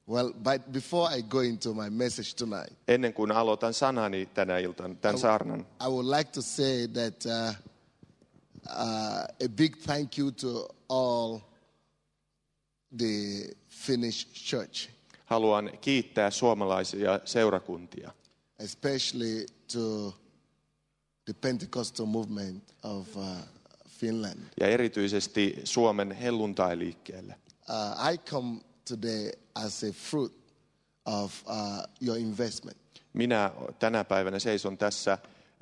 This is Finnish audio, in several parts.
Well, but before I go into my message tonight, Ennen kuin aloitan sanani tämän saarnan, I would like to say that a big thank you to all the Finnish church, haluan kiittää suomalaisia seurakuntia, especially to the Pentecostal movement of Finland. ja erityisesti Suomen helluntailiikkeelle. I come today as a fruit of your investment. Minä tänä päivänä seison tässä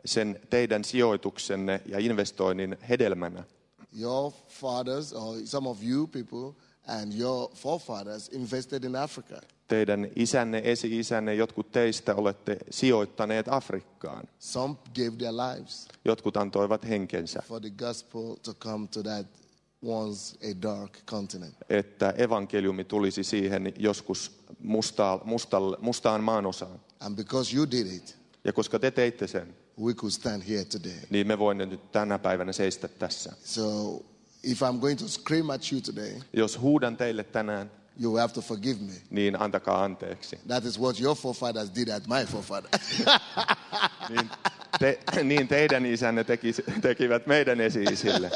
sen teidän sijoituksenne ja investoinnin hedelmänä. Your fathers, or some of you people, and your forefathers invested in Africa. Teidän isänne, esi-isänne, jotkut teistä olette sijoittaneet Afrikkaan. Some gave their lives Jotkut antoivat henkensä, for the gospel to come to that once a dark continent. että evankeliumi tulisi siihen joskus mustaan maanosaan. And because you did it, Ja koska te teitte sen, we could stand here today. niin me voimme nyt tänä päivänä seistä tässä. So if I'm going to scream at you today, Jos huudan teille tänään, you will have to forgive me. niin antakaa anteeksi. That is what your forefathers did at my forefather. Niin teidän isänne tekivät meidän esi-isille.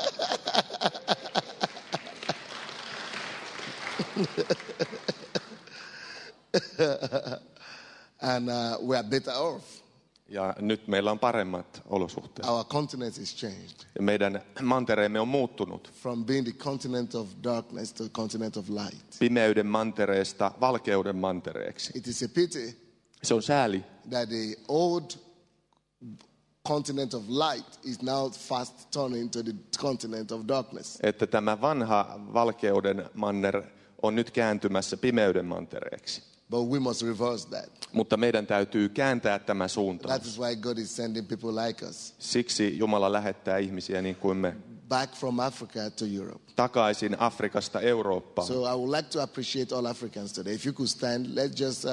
And we are better off. Ja nyt meillä on paremmat olosuhteet. Our continent is changed Ja meidän mantereemme on muuttunut from being the continent of darkness to the continent of light. pimeyden mantereesta valkeuden mantereeksi. It is a pity Se on sääli, that the old continent of light is now fast turning to the continent of darkness. että tämä vanha valkeuden manner on nyt kääntymässä pimeyden mantereeksi. But we must reverse that. Mutta meidän täytyy kääntää tämä suuntaan. That is why God is sending people like us Siksi Jumala lähettää ihmisiä niin kuin me back from Africa to Europe. takaisin Afrikasta Eurooppaan. So I would like to appreciate all Africans today. If you could stand, let's just,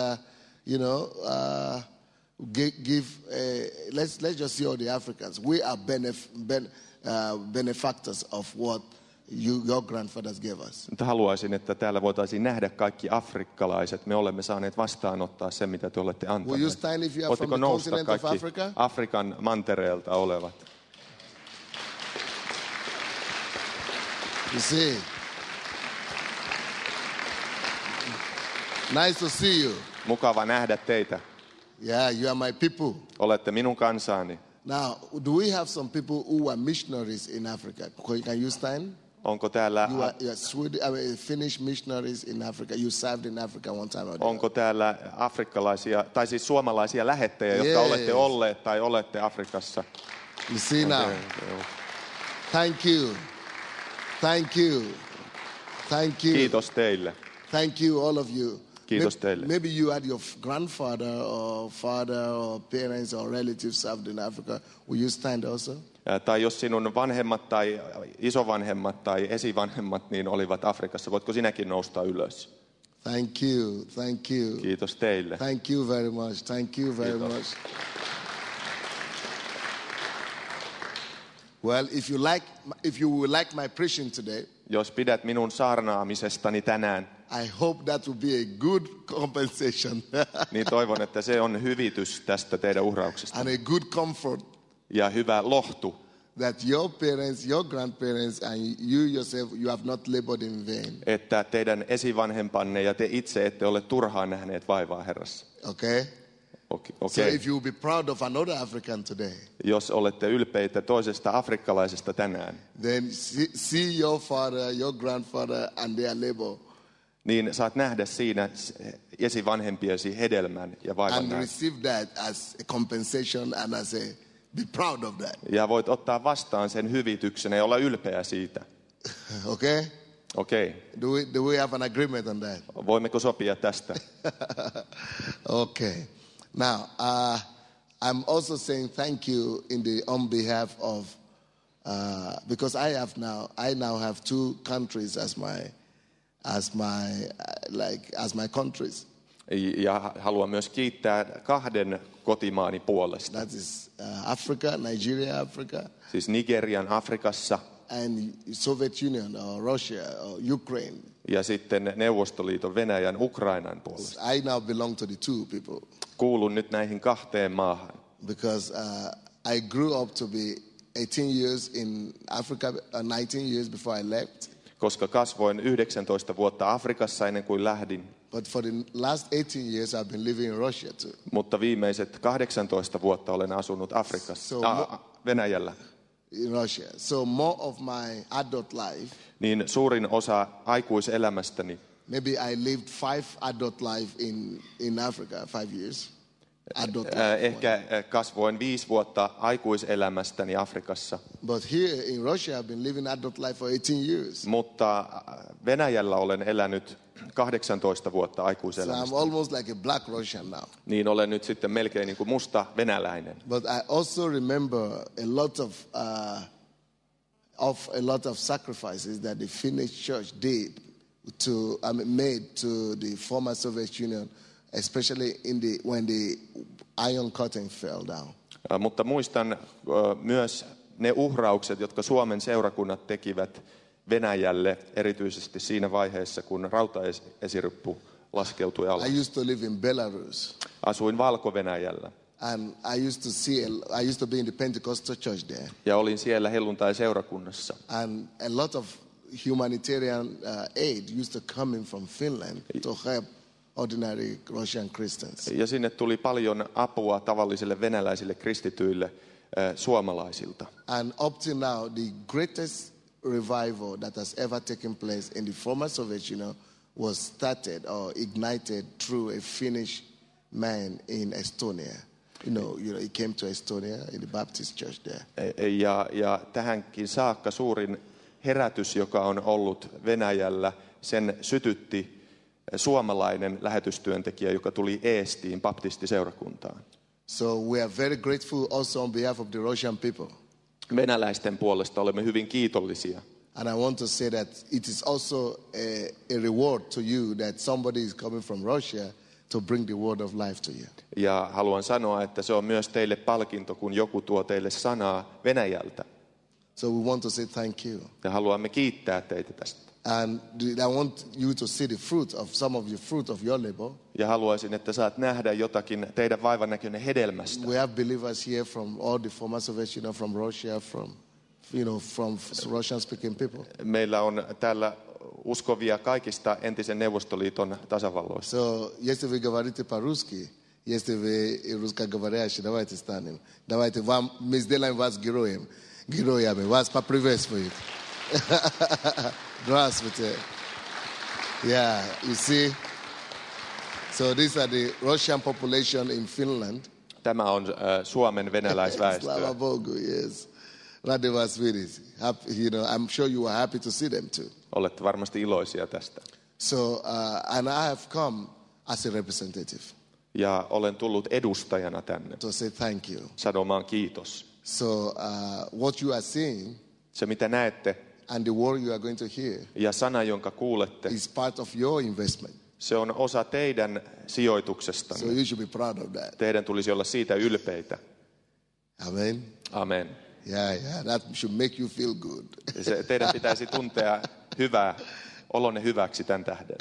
let's just see all the Africans. We are benefactors of what your grandfathers gave us. Mutta haluaisin, että täällä voitaisiin nähdä kaikki afrikkalaiset. Me olemme saaneet vastaanottaa sen, mitä te olette Will you antaneet. stand if you are from Voitteko the nousta continent of kaikki Africa? Afrikan mantereelta olevat? You see. Nice to see you. Mukava nähdä teitä. Yeah, you are my people. Olette minun kansaani. Now, do we have some people who were missionaries in Africa? Can you stand? Onko täällä, You are Finnish missionaries in Africa. You served in Africa one time or the onko täällä afrikkalaisia, tai siis suomalaisia lähettäjiä, jotka Yes. olette olleet tai olette Afrikassa? You see now. Okei. Thank you. Thank you. Thank you. Kiitos teille. Thank you, all of you. Kiitos teille. Maybe you had your grandfather or father or parents or relatives served in Africa. Will you stand also? Tai jos sinun vanhemmat tai isovanhemmat tai esivanhemmat niin olivat Afrikassa, voitko sinäkin nousta ylös? Thank you. Thank you. Kiitos teille. Thank you very much. Thank you very Kiitos. much. Well, if you would like my preaching today, Jos pidät minun saarnaamisestani tänään, I hope that will be a good compensation niin toivon, että se on hyvitys tästä teidän uhrauksesta. and a good comfort Ja hyvä lohtu, that your parents, your grandparents, and you yourself, you have not labored in vain. että teidän esivanhempanne ja te itse ette ole turhaan nähneet vaivaa Herrassa. Okay? So Okei. if you will be proud of another African today, Jos olette ylpeitä toisesta afrikkalaisesta tänään, then see your father, your grandfather, and their labor, niin saat nähdä siinä esivanhempiesi hedelmän ja vaivan and näön. receive that as a compensation and be proud of that. Ja voit ottaa vastaan sen hyvityksen ja olla ylpeä siitä. Okay? Okei. Do we have an agreement on that? Voimmeko sopia tästä? Okay. Now, I'm also saying thank you on behalf of, because I now have two countries as my countries. Ja haluan myös kiittää kahden kotimaani puolesta. That is Africa, Nigeria, Africa, Siis Nigerian Afrikassa and Soviet Union or Russia or Ukraine. Ja sitten Neuvostoliiton, Venäjän, Ukrainan puolesta. I now belong to the two people Kuulun nyt näihin kahteen maahan. because I grew up to be 18 years in Africa, 19 years before I left. Koska kasvoin 19 vuotta Afrikassa ennen kuin lähdin. But for the last 18 years, I've been living in Russia too. Mutta viimeiset 18 vuotta olen asunut Afrikassa, Venäjällä. In Russia. So more of my adult life, Niin suurin osa aikuiselämästäni, maybe I lived 5 adult life in Africa, 5 years. Adult life. ehkä kasvoin 5 vuotta aikuiselämästäni Afrikassa. But here in Russia, I've been living adult life for 18 years. Mutta Venäjällä olen elänyt 18 vuotta So aikuiselämästä. I'm almost like a black Russian now. Niin olen nyt sitten melkein niin kuin musta venäläinen. But I also remember a lot of sacrifices that the Finnish church did made to the former Soviet Union, especially when the Iron Curtain fell down. Mutta muistan myös ne uhraukset, jotka Suomen seurakunnat tekivät Venäjälle, erityisesti siinä vaiheessa, kun rautaesirippu laskeutui alas. I used to live in Belarus. Asuin Valko-Venäjällä. And I used to be in the Pentecostal church there. Ja olin siellä helluntai-seurakunnassa. And a lot of humanitarian aid used to come in from Finland to help ordinary Russian Christians. Ja sinne tuli paljon apua tavallisille venäläisille kristityille suomalaisilta. And up to now, the greatest revival that has ever taken place in the former Soviet Union was started or ignited through a Finnish man in Estonia. You know, he came to Estonia in the Baptist church there. Ja tähänkin saakka suurin herätys, joka on ollut Venäjällä, sen sytytti suomalainen lähetystyöntekijä, joka tuli Eestiin baptistiseurakuntaan. So we are very grateful also on behalf of the Russian people. Venäläisten puolesta olemme hyvin kiitollisia. And I want to say that it is also a reward to you that somebody is coming from Russia to bring the word of life to you. Ja haluan sanoa, että se on myös teille palkinto, kun joku tuo teille sanaa Venäjältä. So we want to say thank you. Ja haluamme kiittää teitä tästä. And I want you to see the fruit of some of the fruit of your labor. Ja haluaisin, että saat nähdä jotakin teidän vaivan näköinen hedelmästä. We have believers here from all the former Soviet Union, from Russia, from Russian-speaking people. Meillä on täällä uskovia kaikista entisen Neuvostoliiton tasavalloista. So, если вы говорите по-русски, если вы русскоговорящий, давайте станем. Давайте мы сделаем вас героями, вас поприветствуют. Здравствуйте. Yeah, you see. So these are the Russian population in Finland. Tämä on Suomen venäläisväestöä. Slava Bogu, yes. Rade vas vidjeti. I'm sure you are happy to see them too. Olette varmasti iloisia tästä. So, and I have come as a representative. Ja olen tullut edustajana tänne. To say thank you. Sanomaan kiitos. So, what you are seeing, se mitä näette, and the word you are going to hear, ja sana, jonka kuulette, is part of your investment. Se on osa teidän sijoituksestanne. So you should be proud of that. Teidän tulisi olla siitä ylpeitä. Amen. Amen. Yeah, that should make you feel good. Teidän pitäisi tuntea olonne hyväksi tämän tähden.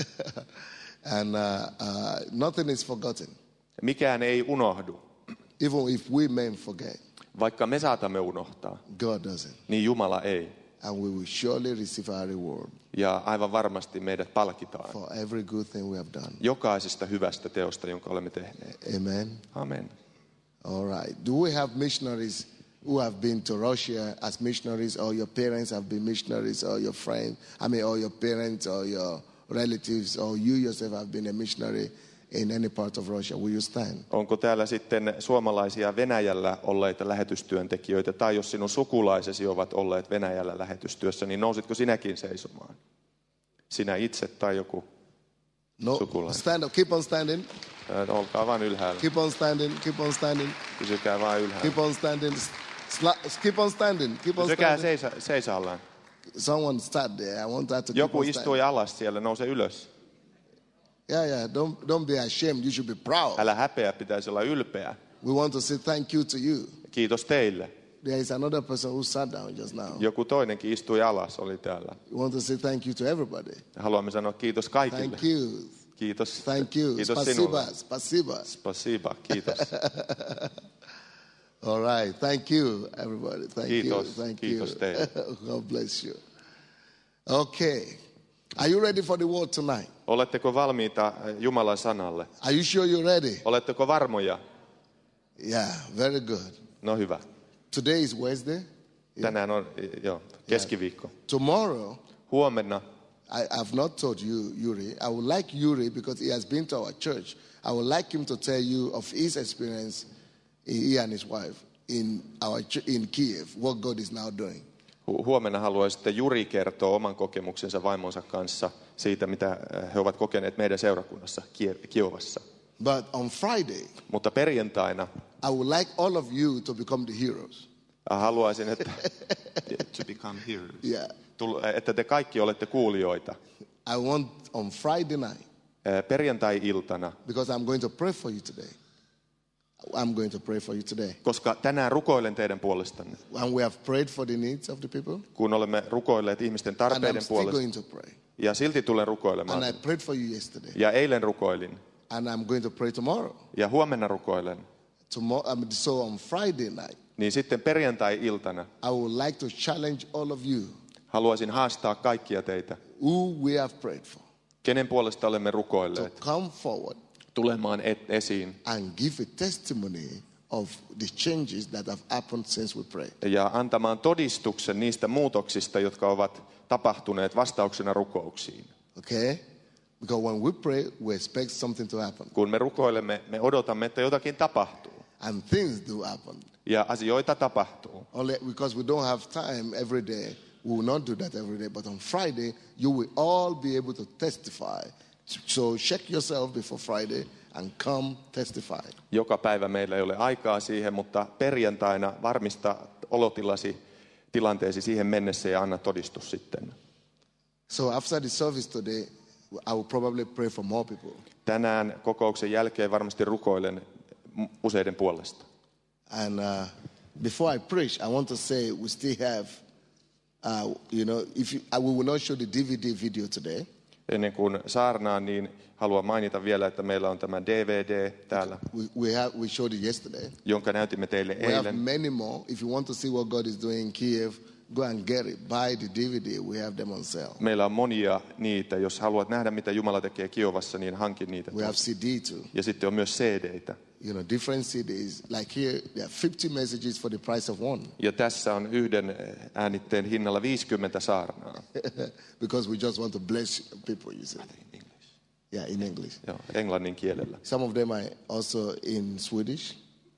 And nothing is forgotten. Mikään ei unohdu. Even if we men forget. Vaikka me saatamme unohtaa. God doesn't. Niin Jumala ei. And we will surely receive our reward. Ja aivan varmasti meidät palkitaan. For every good thing we have done. Jokaisesta hyvästä teosta, jonka olemme tehneet. Amen. Amen. All right. Do we have missionaries who have been to Russia as missionaries, or your parents have been missionaries, or your friends, or your parents, or your relatives, or you yourself have been a missionary in any part of Russia? Will you stand? Onko täällä sitten suomalaisia Venäjällä olleita lähetystyöntekijöitä, tai jos sinun sukulaisesi ovat olleet Venäjällä lähetystyössä, niin nousitko sinäkin seisomaan? Sinä itse tai joku sukulainen? Stand up, keep on standing. Olkaa vaan ylhäällä. Keep on standing, keep on standing. Pysykää vaan ylhäällä. Keep on standing, keep on standing, keep on Pysykää standing. seisallaan. Someone sat there, I want that to keep Joku on istui standing. alas siellä, nouse ylös. Yeah, don't be ashamed, you should be proud. Älä häpeä, pitäisi olla ylpeä. We want to say thank you to you. Kiitos teille. There is another person who sat down just now. Joku toinenkin istui alas, oli täällä. We want to say thank you to everybody. Haluamme sanoa kiitos kaikille. Thank you. Kiitos. Thank you. Kiitos sinulle. Spasiba. Spasiba, kiitos. All right. Thank you, everybody. Thank Kiitos. you. Thank Kiitos you. teille. God bless you. Okay. Are you ready for the word tonight? Oletteko valmiita Jumalan sanalle? Are you sure you're ready? Oletteko varmoja? Yeah, very good. No hyvä. Today is Wednesday. Tänään on keskiviikko. Tomorrow, Huomenna I have not told you, Yuri. I would like Yuri, because he has been to our church, I would like him to tell you of his experience, he and his wife, in Kiev, what God is now doing. Huomenna haluaisin, että Juri kertoo oman kokemuksensa vaimonsa kanssa siitä, mitä he ovat kokeneet meidän seurakunnassa Kiovassa. But on Friday, Mutta perjantaina I would like all of you to become the heroes. haluaisin, että to become heroes. Yeah. Että te kaikki olette kuulijoita. I want on Friday night, Perjantai-iltana, because I'm going to pray for you today. I'm going to pray for you today. koska tänään rukoilen teidän puolestanne. And we have prayed for the needs of the people. Kun olemme rukoilleet ihmisten And I'm tarpeiden still puolesta. going to pray. Ja silti tulen And rukoilemaan. I prayed for you yesterday. Ja eilen rukoilin. And I'm going to pray tomorrow. Ja huomenna rukoilen. So on Friday night, Niin sitten perjantai-iltana I would like to challenge all of you haluaisin haastaa kaikkia teitä. who we have prayed for Kenen puolesta olemme to rukoilleet. come forward Tulemaan esiin. and give a testimony of the changes that have happened since we prayed. Ja antamaan todistuksen niistä muutoksista, jotka ovat tapahtuneet vastauksena rukouksiin. Okay? Because when we pray, we expect something to happen. Kun me rukoilemme, me odotamme, että jotakin tapahtuu. And things do happen. Ja asioita tapahtuu. Only because we don't have time every day, we will not do that every day. But on Friday, you will all be able to testify. So check yourself before Friday and come testify. Joka päivä meillä ei ole aikaa siihen, mutta perjantaina varmista olotilasi tilanteesi siihen mennessä ja anna todistus sitten. So after the service today, I will probably pray for more people. Tänään kokouksen jälkeen varmasti rukoilen useiden puolesta. And before I preach, I want to say we still have, we will not show the DVD video today. Ennen kuin saarnaan, niin haluan mainita vielä, että meillä on tämä DVD täällä, We showed it yesterday. jonka näytimme teille We have eilen. many more. If you want to see what God is doing in Kiev, go and get it. Buy the DVD. We have them on sale. Meillä on monia niitä. Jos haluat nähdä, mitä Jumala tekee Kiovassa, niin hankin niitä. We have CD too. Ja sitten on myös CD-tä. Different CDs. Like here, there are 50 messages for the price of one. Ja tässä on yhden äänitteen hinnalla 50 saarnaa. Because we just want to bless people, you see. Yeah, in English. Joo, englannin kielellä. Some of them are also in Swedish.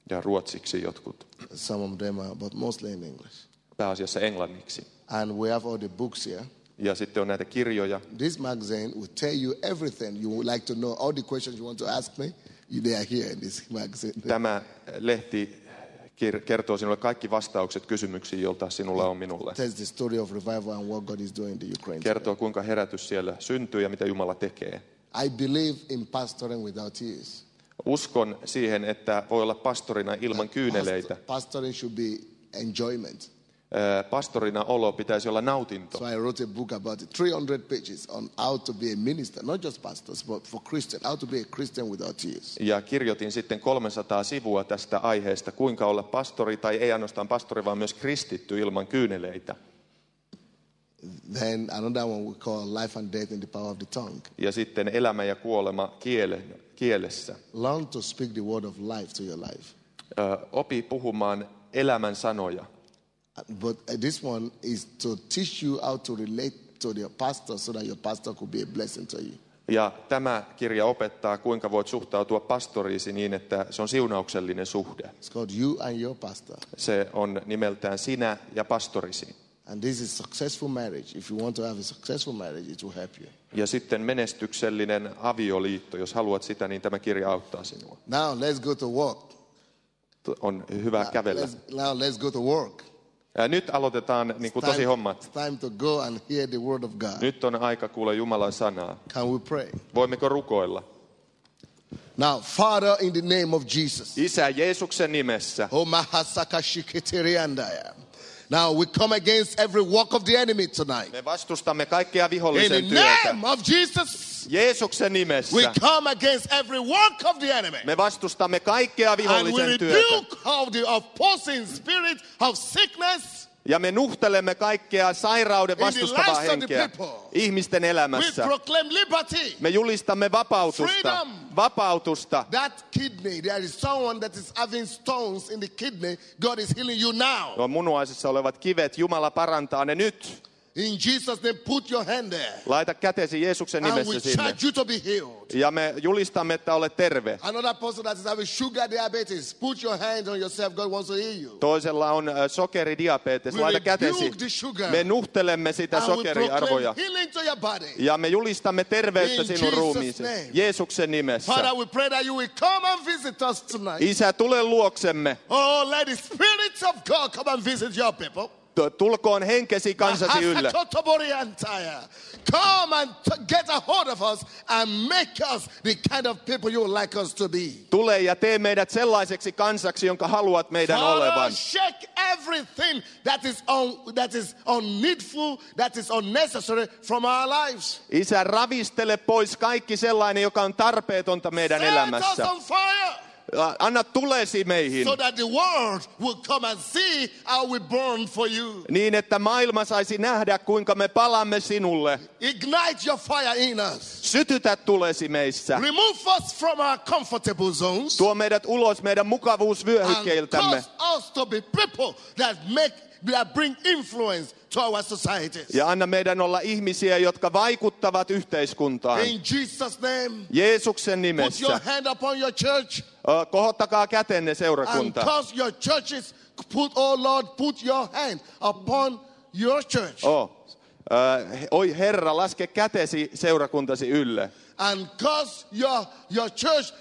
Ja ruotsiksi jotkut. Some of them are, but mostly in English. Pääasiassa englanniksi. And we have all the books here. Ja sitten on näitä kirjoja. This magazine will tell you everything you would like to know. All the questions you want to ask me, they are here in this magazine. Tämä lehti kertoo sinulle kaikki vastaukset kysymyksiin, joita sinulla on minulle. Tells the story of revival and what God is doing in the Ukraine. Kertoo, kuinka herätys siellä syntyy ja mitä Jumala tekee. I believe in pastoring without tears. Uskon siihen, että voi olla pastorina ilman kyyneleitä. Pastoring should be enjoyment. Pastorina olo pitäisi olla nautinto. So I wrote a book about it, 300 pages on how to be a minister, not just pastors, but for Christians, how to be a Christian without tears. Ja kirjoitin sitten 300 sivua tästä aiheesta, kuinka olla pastori, tai ei ainoastaan pastori, vaan myös kristitty ilman kyyneleitä. Then another one we call life and death in the power of the tongue. Ja sitten elämä ja kuolema kielessä. Learn to speak the word of life to your life. Opi puhumaan elämän sanoja. But this one is to teach you how to relate to your pastor so that your pastor could be a blessing to you. Ja tämä kirja opettaa, kuinka voit suhtautua pastoriisi niin, että se on siunauksellinen suhde. It's called You and Your Pastor. Se on nimeltään Sinä ja pastorisi. And this is successful marriage. If you want to have a successful marriage, it will help you. Ja sitten menestyksellinen avioliitto, jos haluat sitä, niin tämä kirja auttaa sinua. Now let's go to work. On hyvä kävellä. Let's go to work. Nyt aloitetaan niin kuin tosi hommat. It's time to go and hear the word of God. Nyt on aika kuulla Jumalan sanaa. Can we pray? Voimmeko rukoilla? Now, Father, in the name of Jesus. Isä Jeesuksen nimessä. Now we come against every work of the enemy tonight. Me vastustamme kaikkia In vihollisen the työtä. name of Jesus, Jeesuksen we nimessä. come against every work of the enemy. Me vastustamme kaikkea And we vihollisen työtä. rebuke of the opposing spirit of sickness. Ja me nuhtelemme kaikkea sairauden vastustavaa lives of the henkeä people. ihmisten We elämässä. proclaim liberty. Me julistamme vapautusta. Freedom. Vapautusta. That kidney, there is someone that is having stones in the kidney. God is healing you now. Nuo munuaisissa olevat kivet, Jumala parantaa ne nyt. In Jesus' name, put your hand there. Laita kätesi Jeesuksen And nimessä we sinne. charge you to be healed. Ja me julistamme, että olet terve. Another person that is having sugar diabetes, put your hand on yourself. God wants to heal you. Toisella on sokeridiabetes. We Laita kätesi. rebuke the sugar. Me nuhtelemme sitä And we sokeriarvoja. proclaim healing to your body. Ja me julistamme terveyttä In sinun Jesus' ruumiisi. name. Jeesuksen nimessä. Father, we pray that you will come and visit us tonight. Isä, tule luoksemme. Oh, let the Spirit of God come and visit your people. Tulkoon henkesi kansasi ylle. Come and get a hold of us and make us the kind of people you would like us to be. Tule ja tee meidät sellaiseksi kansaksi, jonka haluat meidän olevan. Father, shake everything that is unneedful, that is unnecessary from our lives. Isä, ravistele pois kaikki sellainen, joka on tarpeetonta meidän Set us elämässä. on fire. Anna tulesi meihin. So that the world will come and see how we burn for you. Niin, että maailma saisi nähdä, kuinka me palamme sinulle. Ignite your fire in us. Sytytä tulesi meissä. Remove us from our comfortable zones. Tuo meidät ulos meidän And mukavuusvyöhykkeiltämme. cause us to be people that bring influence to our societies. Ja anna meidän olla ihmisiä, jotka vaikuttavat yhteiskuntaan. In Jesus' name, Jeesuksen put your nimessä. hand upon your church Kohottakaa kätenne and seurakunta. cause your churches, put your hand upon your church. Oi Herra, laske kätesi seurakuntasi ylle. And cause your church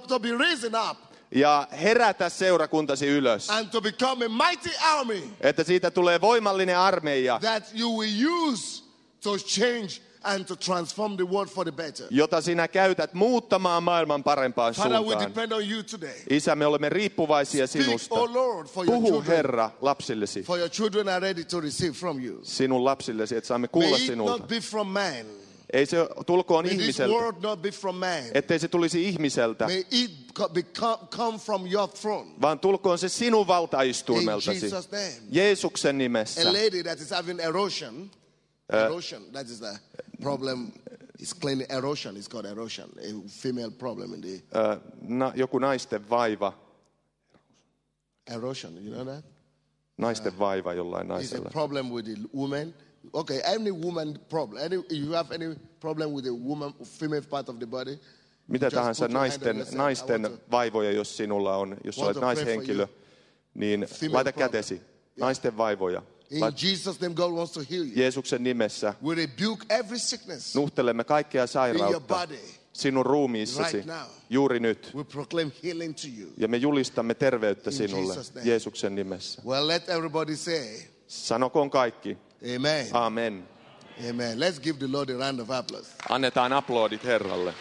to be risen up. Ja herätä seurakuntasi ylös. And to become a mighty army Että siitä tulee voimallinen armeija, that you will use to change and to transform the world for the better. jota sinä käytät muuttamaan maailman parempaan Father, we suuntaan. depend on you today. Isä, me olemme riippuvaisia Speak, sinusta. oh Lord, for your Puhu children. Herra lapsillesi, For your children are ready to receive from you. sinun lapsillesi, että saamme May kuulla it sinulta. not be from man. Ei se tulkoon May this ihmiseltä, word not be from man. ettei se tulisi ihmiseltä, May it come from your throne. vaan tulkoon se sinun In valtaistuimeltasi. Jesus' name. Jeesuksen nimessä. A lady that is having erosion, that is the problem. It's clearly erosion. It's called erosion. A female problem in the Joku naisten vaiva. erosion. You know that? Naisten vaiva jollain It's a naisella. problem with the woman. Okay, any woman problem. If you have any problem with the woman, female part of the body, Mitä just tahansa put your hand on yourself. I want naisten to- vaivoja, jos sinulla on, jos want olet to pray for naishenkilö, you. niin Female laita problem. kätesi. Naisten vaivoja. In Jesus' name, God wants to heal you. Jeesuksen nimessä We rebuke every sickness nuhtelemme kaikkea in your sairautta body. sinun ruumiissasi Right now. juuri nyt. We proclaim healing to you. Ja me julistamme terveyttä In sinulle Jesus' name. Jeesuksen nimessä. Well, let everybody say, Sanokoon kaikki. Amen. Amen. Amen. Let's give the Lord a round of applause. Annetaan aplodit Herralle.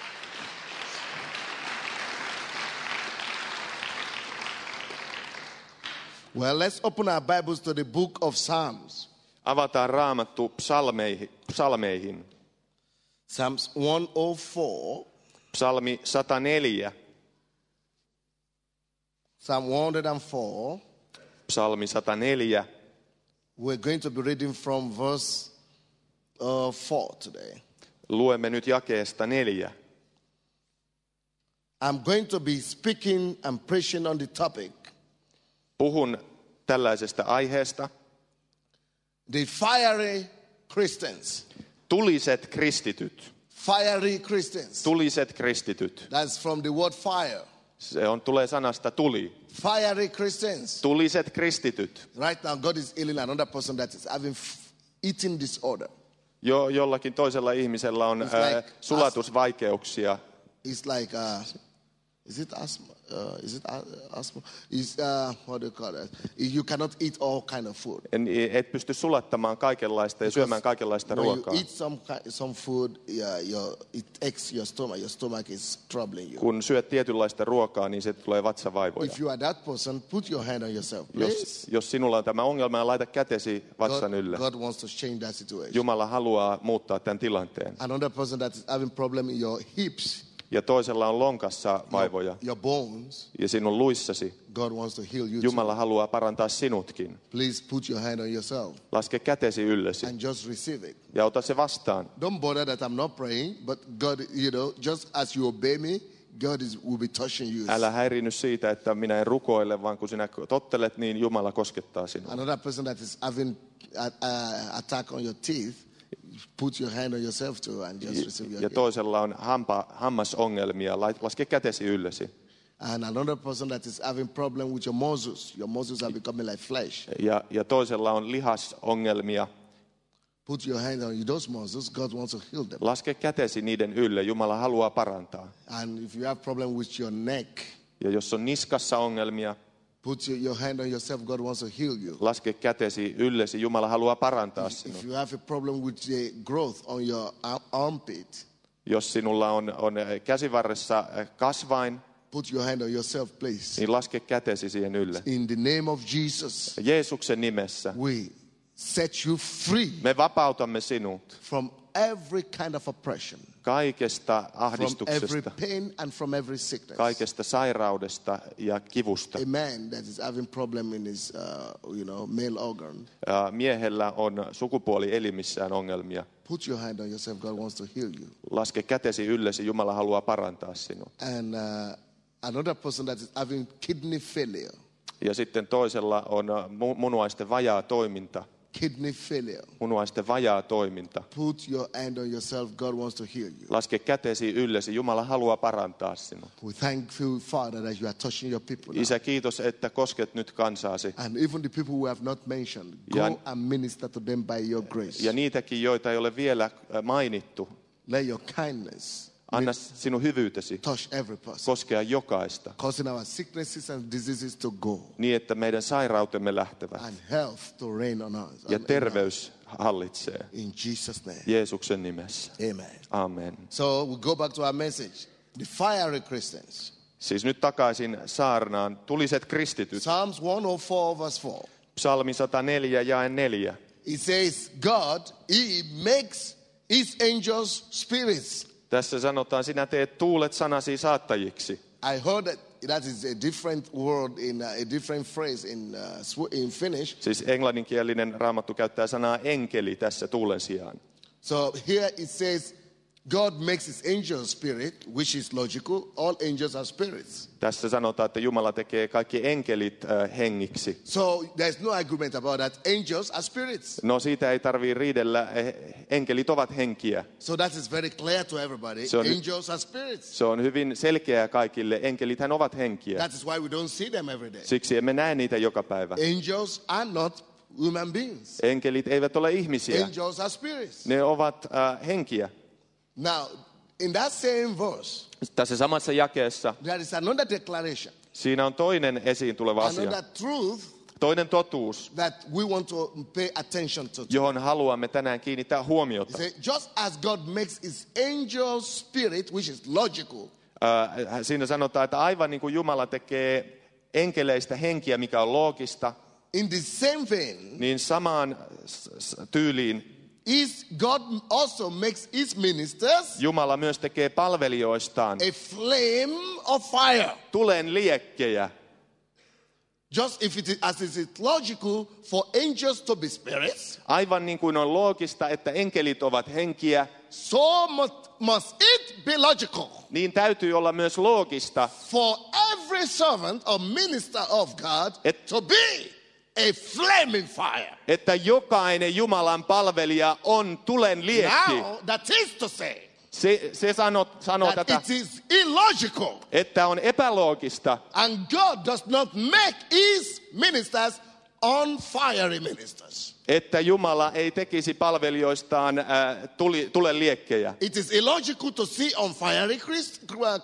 Well, let's open our Bibles to the book of Psalms. Avataan Raamattu psalmeihin. Psalms 104. Psalmi 104. Psalm 104. Psalmi 104. We're going to be reading from verse 4 today. Luemme nyt jakeesta 4. I'm going to be speaking and preaching on the topic, Puhun tällaisesta aiheesta. the fiery Christians. Tuliset kristityt. Fiery Christians. Tuliset kristityt. That's from the word fire. Tulee sanasta tuli. Fiery Christians. Tuliset kristityt. Right now, God is healing another person that is having eating disorder. Jollakin toisella ihmisellä on It's like sulatusvaikeuksia. It's like Is it asthma? Asthma? What do you call it? You cannot eat all kind of food. Et pysty sulattamaan kaikenlaista ja syömään kaikenlaista When you ruokaa. eat some food, it aches your stomach. Your stomach is troubling you. Kun syöt tietynlaista ruokaa, niin se tulee vatsavaivoja. If you are that person, put your hand on yourself, please. Jos sinulla on tämä ongelma, laita kätesi vatsan ylle. God wants to change that situation. Jumala haluaa muuttaa tämän tilanteen. Another person that is having problem in your hips, Ja toisella on lonkassa vaivoja your bones, ja sinun luissasi. God wants to heal you Jumala too. haluaa parantaa sinutkin. Please put your hand on yourself Laske kätesi yllesi and just receive it. ja ota se vastaan. Don't bother that I'm not praying, but God, just as you obey me, God will be touching you. Älä häiriinny siitä, että minä en rukoile, vaan kun sinä tottelet, niin Jumala koskettaa sinua. Another person that is having attack on your teeth, put your hand on yourself too and just receive your Ja toisella on hammasongelmia, laske kätesi yllesi. And another person that is having problem with your muscles are becoming like flesh. Ja toisella on lihasongelmia. Put your hand on those muscles, God wants to heal them. Laske kätesi niiden ylle, Jumala haluaa parantaa. And if you have problem with your neck, Ja jos on niskassa ongelmia, put your hand on yourself, God wants to heal you. laske kätesi yllesi, Jumala haluaa parantaa sinua. If you have a problem with the growth on your armpit, Jos sinulla on käsivarressa kasvain, put your hand on yourself, please. niin laske kätesi siihen ylle. In the name of Jesus, Jeesuksen nimessä we set you free me vapautamme sinut from every kind of oppression, kaikesta from every ahdistuksesta, pain and from every sickness. kaikesta sairaudesta ja kivusta. A man that is having problem in his, male organ, Miehellä on sukupuolielimissään ongelmia. put your hand on yourself. God wants to heal you. Laske kätesi yllesi, Jumala haluaa parantaa sinua. And another person that is having kidney failure, Ja sitten toisella on munuaisten vajaa toiminta. kidney failure. Munuaisten vajaa toiminta. Put your hand on yourself. God wants to heal you. Laske kätesi yllesi, Jumala haluaa parantaa sinua. We thank you, Father, that you are touching your people now. Isä, kiitos, että kosket nyt kansaasi. And even the people who have not mentioned, go and minister to them by your grace. Ja niitäkin, joita ei ole vielä mainittu, Let your kindness anna sinun hyvyytesi touch every person, koskea jokaista, causing our sicknesses and diseases to go, niin että meidän sairautemme lähtevät and health to reign on us. ja terveys hallitsee. In Jesus' name. Jeesuksen nimessä. Amen. Amen. So we go back to our message. The fiery Christians. Siis nyt takaisin saarnaan. Tuliset kristityt. Psalms 104 verse 4. Psalmi 104 jae 4. It says, God, He makes His angels spirits. Tässä sanotaan, sinä teet tuulet sanasi saattajiksi. I heard that is a different word in a different phrase in Finnish. Siis englanninkielinen raamattu käyttää sanaa enkeli tässä tuulen sijaan. So here it says, God makes His angels spirit, which is logical. All angels are spirits. Tässä sanotaan, että Jumala tekee kaikki enkelit hengiksi. So there's no argument about that. Angels are spirits. No siitä ei tarvitse riidellä, enkelit ovat henkiä. So that is very clear to everybody. Angels are spirits. Se on hyvin selkeää kaikille, enkelithän ovat henkiä. That is why we don't see them every day. Siksi emme näe niitä joka päivä. Angels are not human beings. Enkelit eivät ole ihmisiä, Angels are spirits. ne ovat henkiä. Now, in that same verse, Tässä samassa jakeessa there is another declaration, siinä on toinen esiin tuleva asia. another truth Toinen totuus, that we want to pay attention to. johon haluamme tänään kiinnittää huomiota. Just as God makes His angel spirit, which is logical, Siinä sanotaan, että aivan niin kuin Jumala tekee enkeleistä henkiä, mikä on loogista, in the same vein, niin samaan tyyliin God also makes His ministers Jumala myös tekee palvelijoistaan a flame of fire. tulen liekkejä. Just as it is logical for angels to be spirits, Aivan niin kuin on loogista, että enkelit ovat henkiä, so must it be logical niin täytyy olla myös loogista, for every servant or minister of God to be a flaming fire. että jokainen Jumalan palvelija on tulen liekki. Now, that is to say, Se sanoo that tätä, it is illogical, että on epäloogista, and God does not make His ministers on fiery ministers. Että Jumala ei tekisi palvelijoistaan tulenliekkejä. It is illogical to see on fiery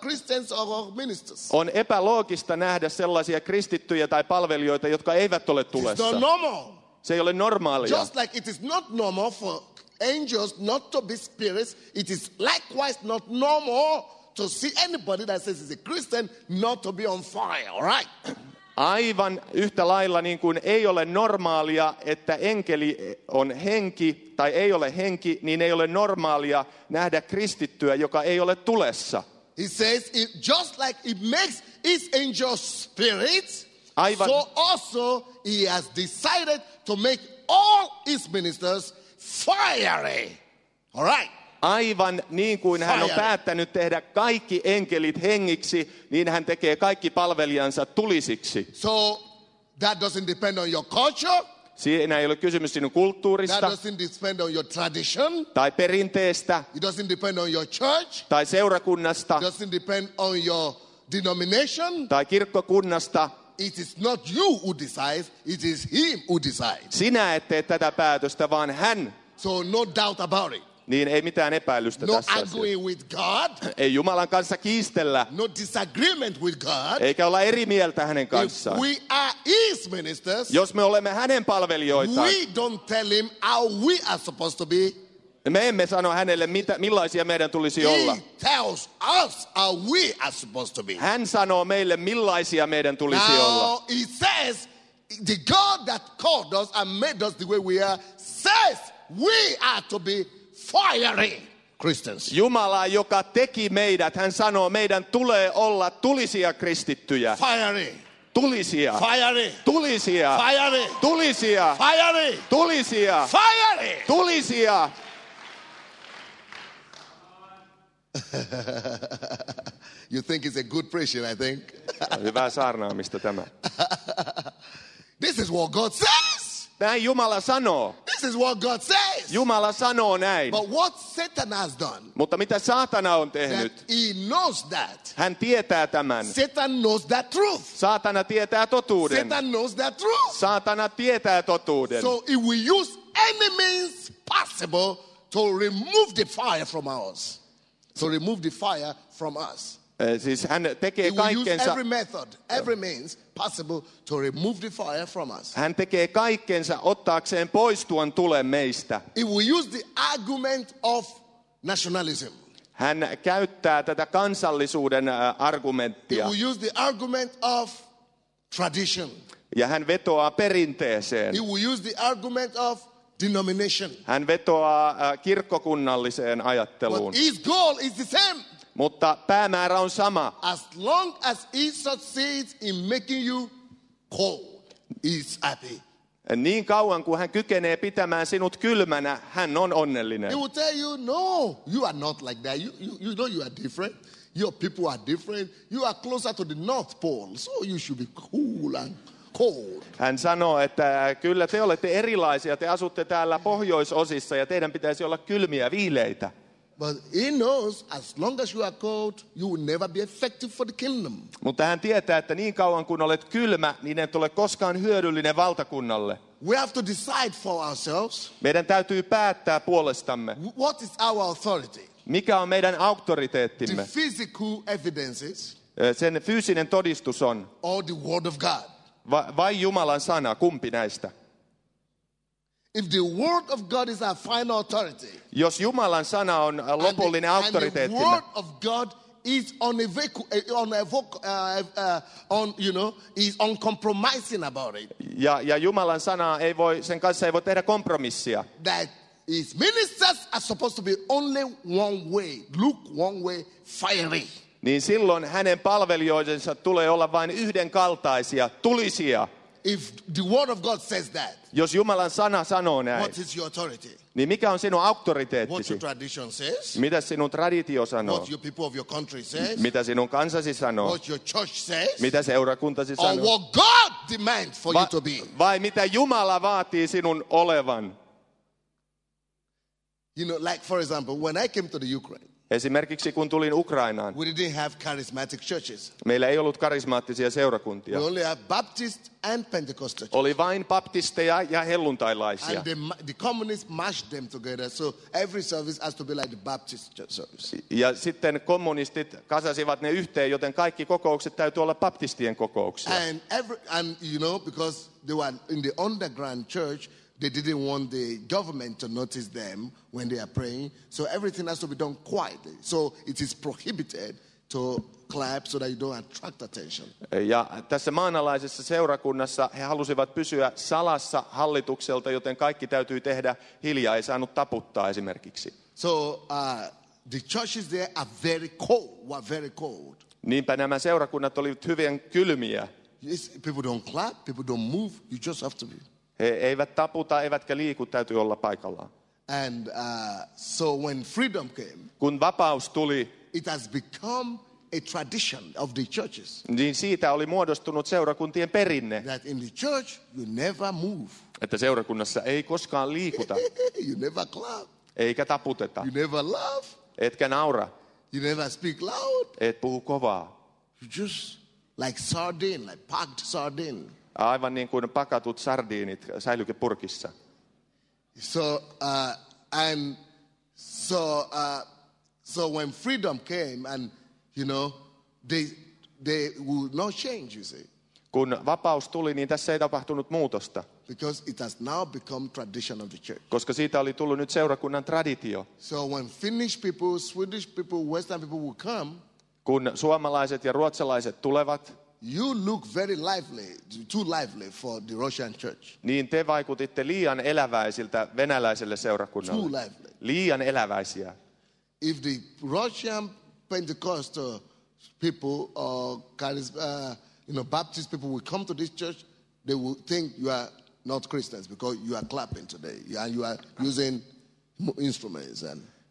Christians or ministers. On epäloogista nähdä sellaisia kristittyjä tai palvelijoita, jotka eivät ole It's tulessa. not normal. Se ei ole normaalia. Just like it is not normal for angels not to be spirits, it is likewise not normal to see anybody that says he's a Christian not to be on fire, all right? Aivan yhtä lailla niin kuin ei ole normaalia, että enkeli on henki tai ei ole henki, niin ei ole normaalia nähdä kristittyä, joka ei ole tulessa. He says, just like it makes his angels spirits, Aivan. so also he has decided to make all his ministers fiery. All right? Aivan niin kuin hän on Fiery. päättänyt tehdä kaikki enkelit hengiksi, niin hän tekee kaikki palvelijansa tulisiksi. So that doesn't depend on your culture. Siinä ei ole kysymys sinun That kulttuurista doesn't depend on your tradition. tai perinteestä It doesn't depend on your church. tai seurakunnasta It doesn't depend on your denomination. tai kirkkokunnasta. It is not you who decides, it is him who decides. Sinä et tee tätä päätöstä, vaan hän. So no doubt about it. Niin ei mitään epäilystä No tässä asiassa. arguing with God. Ei Jumalan kanssa kiistellä, No disagreement with God. eikä olla eri mieltä hänen If kanssaan. we are his ministers, Jos me olemme hänen palvelijoitaan, we don't tell him how we are supposed to be. me emme sano hänelle, millaisia meidän tulisi olla. He tells us how we are supposed to be. Hän sanoo meille, millaisia meidän tulisi olla. Now he says, the God that called us and made us the way we are, says we are to be fiery Christians. Jumala, joka teki meidät, hän sanoo, meidän tulee olla tulisia kristittyjä. Fiery, Tulisia. fiery, Tulisia. fiery, Tulisia. fiery, Tulisia. fiery. Tulisia. You think it's a good preaching, I think. Hyvää saarnaamista tämä. This is what God says. Näin Jumala sanoo. This is what God says. Jumala sanoo näin. But what Satan has done, Mutta mitä saatana on that tehnyt? he knows that. Hän tietää tämän. Satan knows that truth. Saatana tietää totuuden. Satan knows that truth. Saatana tietää totuuden. So he will use any means possible to remove the fire from us. To remove the fire from us. Siis hän tekee He will use kaikkensa. every method, every means possible to remove the fire from us. Hän tekee kaikkensa ottaakseen pois tuon tulen meistä. He will use the argument of nationalism. Hän käyttää tätä kansallisuuden He argumenttia will use the argument of tradition. ja hän vetoaa perinteeseen. He will use the argument of denomination. Hän vetoaa kirkkokunnalliseen ajatteluun. But his goal is the same. Mutta päämäärä on sama. As long as he succeeds in making you cold, he's happy. Niin kauan kuin hän kykenee pitämään sinut kylmänä, hän on onnellinen. He will tell you, no, you are not like that. You know you are different. Your people are different. You are closer to the North Pole, so you should be cool and cold. Hän sanoo, että kyllä te olette erilaisia, te asutte täällä pohjoisosissa ja teidän pitäisi olla kylmiä, viileitä. But he knows as long as you are cold, you will never be effective for the kingdom. Mutta hän tietää, että niin kauan kun olet kylmä, niin et ole koskaan hyödyllinen valtakunnalle. We have to decide for ourselves Meidän täytyy päättää puolestamme, what is our authority. mikä on meidän The auktoriteettimme. physical evidences Sen fyysinen todistus on, or the word of God. vai Jumalan sana, kumpi näistä? If the word of God is our final authority, Jos Jumalan sana on lopullinen and the auktoriteettimme, word of God is is uncompromising about it. ja Jumalan sana sen kanssa ei voi tehdä kompromissia. That his ministers are supposed to be only one way, look one way, fiery. Niin silloin hänen palvelijoidensa tulee olla vain yhdenkaltaisia, tulisia. If the word of God says that, Jos Jumalan sana sanoo näin, what is your authority? niin mikä on sinun What auktoriteettisi? your tradition says? Mitä sinun traditio sanoo? What your people of your country says? Mitä sinun kansasi sanoo? What your church says? Mitä seurakuntasi Or sanoo? what God demands for you to be? Vai mitä Jumala vaatii sinun olevan? You know, like for example, when I came to the Ukraine, Esimerkiksi kun tulin Ukrainaan, we didn't have charismatic churches. meillä ei ollut karismaattisia seurakuntia. We only have Baptist and Pentecostal churches. Oli vain baptisteja ja helluntailaisia. And the communists mashed them together, so every service has to be like the Baptist church service. Ja sitten kommunistit kasasivat ne yhteen, joten kaikki kokoukset täytyy olla baptistien kokouksia. And you know, because they were in the underground church, they didn't want the government to notice them when they are praying. So everything has to be done quietly. So it is prohibited to clap so that you don't attract attention. Ja tässä maanalaisessa seurakunnassa he halusivat pysyä salassa hallitukselta, joten kaikki täytyy tehdä hiljaa, ei saanut taputtaa esimerkiksi. So the churches there are very cold, were very cold. Niinpä nämä seurakunnat olivat hyvin kylmiä. Yes, people don't clap, people don't move, you just have to be. He eivät taputa, eivätkä liiku, täytyy olla paikallaan. And so when freedom came, Kun vapaus tuli, it has become a tradition of the churches. niin siitä oli muodostunut seurakuntien perinne, That in the church, you never move. että seurakunnassa ei koskaan liikuta, You never clap. eikä taputeta, You never laugh. etkä naura, You never speak loud. et puhu kovaa. You just like sardine, like packed sardine. Aivan niin kuin pakatut sardiinit säilykepurkissa. So when freedom came, and you know, they will not change, you see, Kun vapaus tuli, niin tässä ei tapahtunut muutosta, because it has now become tradition of the church. koska siitä oli tullut nyt seurakunnan traditio. So when Finnish people, Swedish people, Western people will come, Kun suomalaiset ja ruotsalaiset tulevat, you look very lively, too lively for the Russian church. niin te vaikutitte liian eläväisiltä venäläiselle Too seurakunnalle. lively. Liian eläväisiä. If the Russian Pentecostal people or Baptist people will come to this church, they will think you are not Christians because you are clapping today and you are using instruments.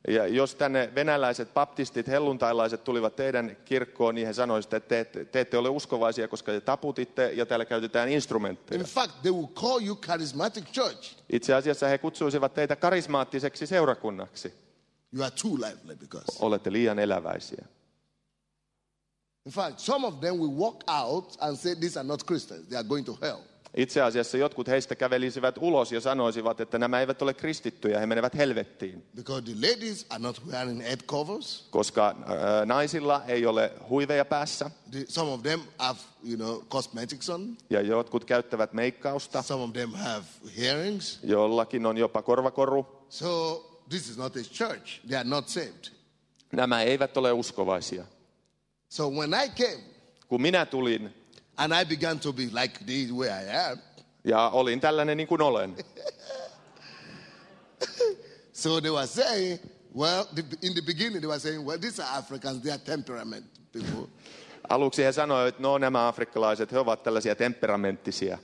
Ja jos tänne venäläiset baptistit, helluntailaiset tulivat teidän kirkkoon, niin he sanoisivat, että te ette ole uskovaisia, koska te taputitte ja täällä käytetään instrumentteja. In fact, they will call you charismatic church. Itse asiassa he kutsuisivat teitä karismaattiseksi seurakunnaksi. You are too lively because. Olette liian eläväisiä. In fact, some of them will walk out and say these are not Christians. They are going to hell. Itse asiassa jotkut heistä kävelisivät ulos ja sanoisivat, että nämä eivät ole kristittyjä, he menevät helvettiin. Because the ladies are not wearing head covers. Koska naisilla ei ole huiveja päässä. Some of them have, cosmetics on. Ja jotkut käyttävät meikkausta. Some of them have earrings. Jollakin on jopa korvakoru. So this is not a church. They are not saved. Nämä eivät ole uskovaisia. So when I came, kun minä tulin, and I began to be like the way I am. Ja olin tällainen niin kuin olen. So they were saying, well, in the beginning they were saying, well, these are Africans, they are temperament people. Aluksi he sanoivat, että no nämä afrikkalaiset, he ovat tällaisia temperamenttisia.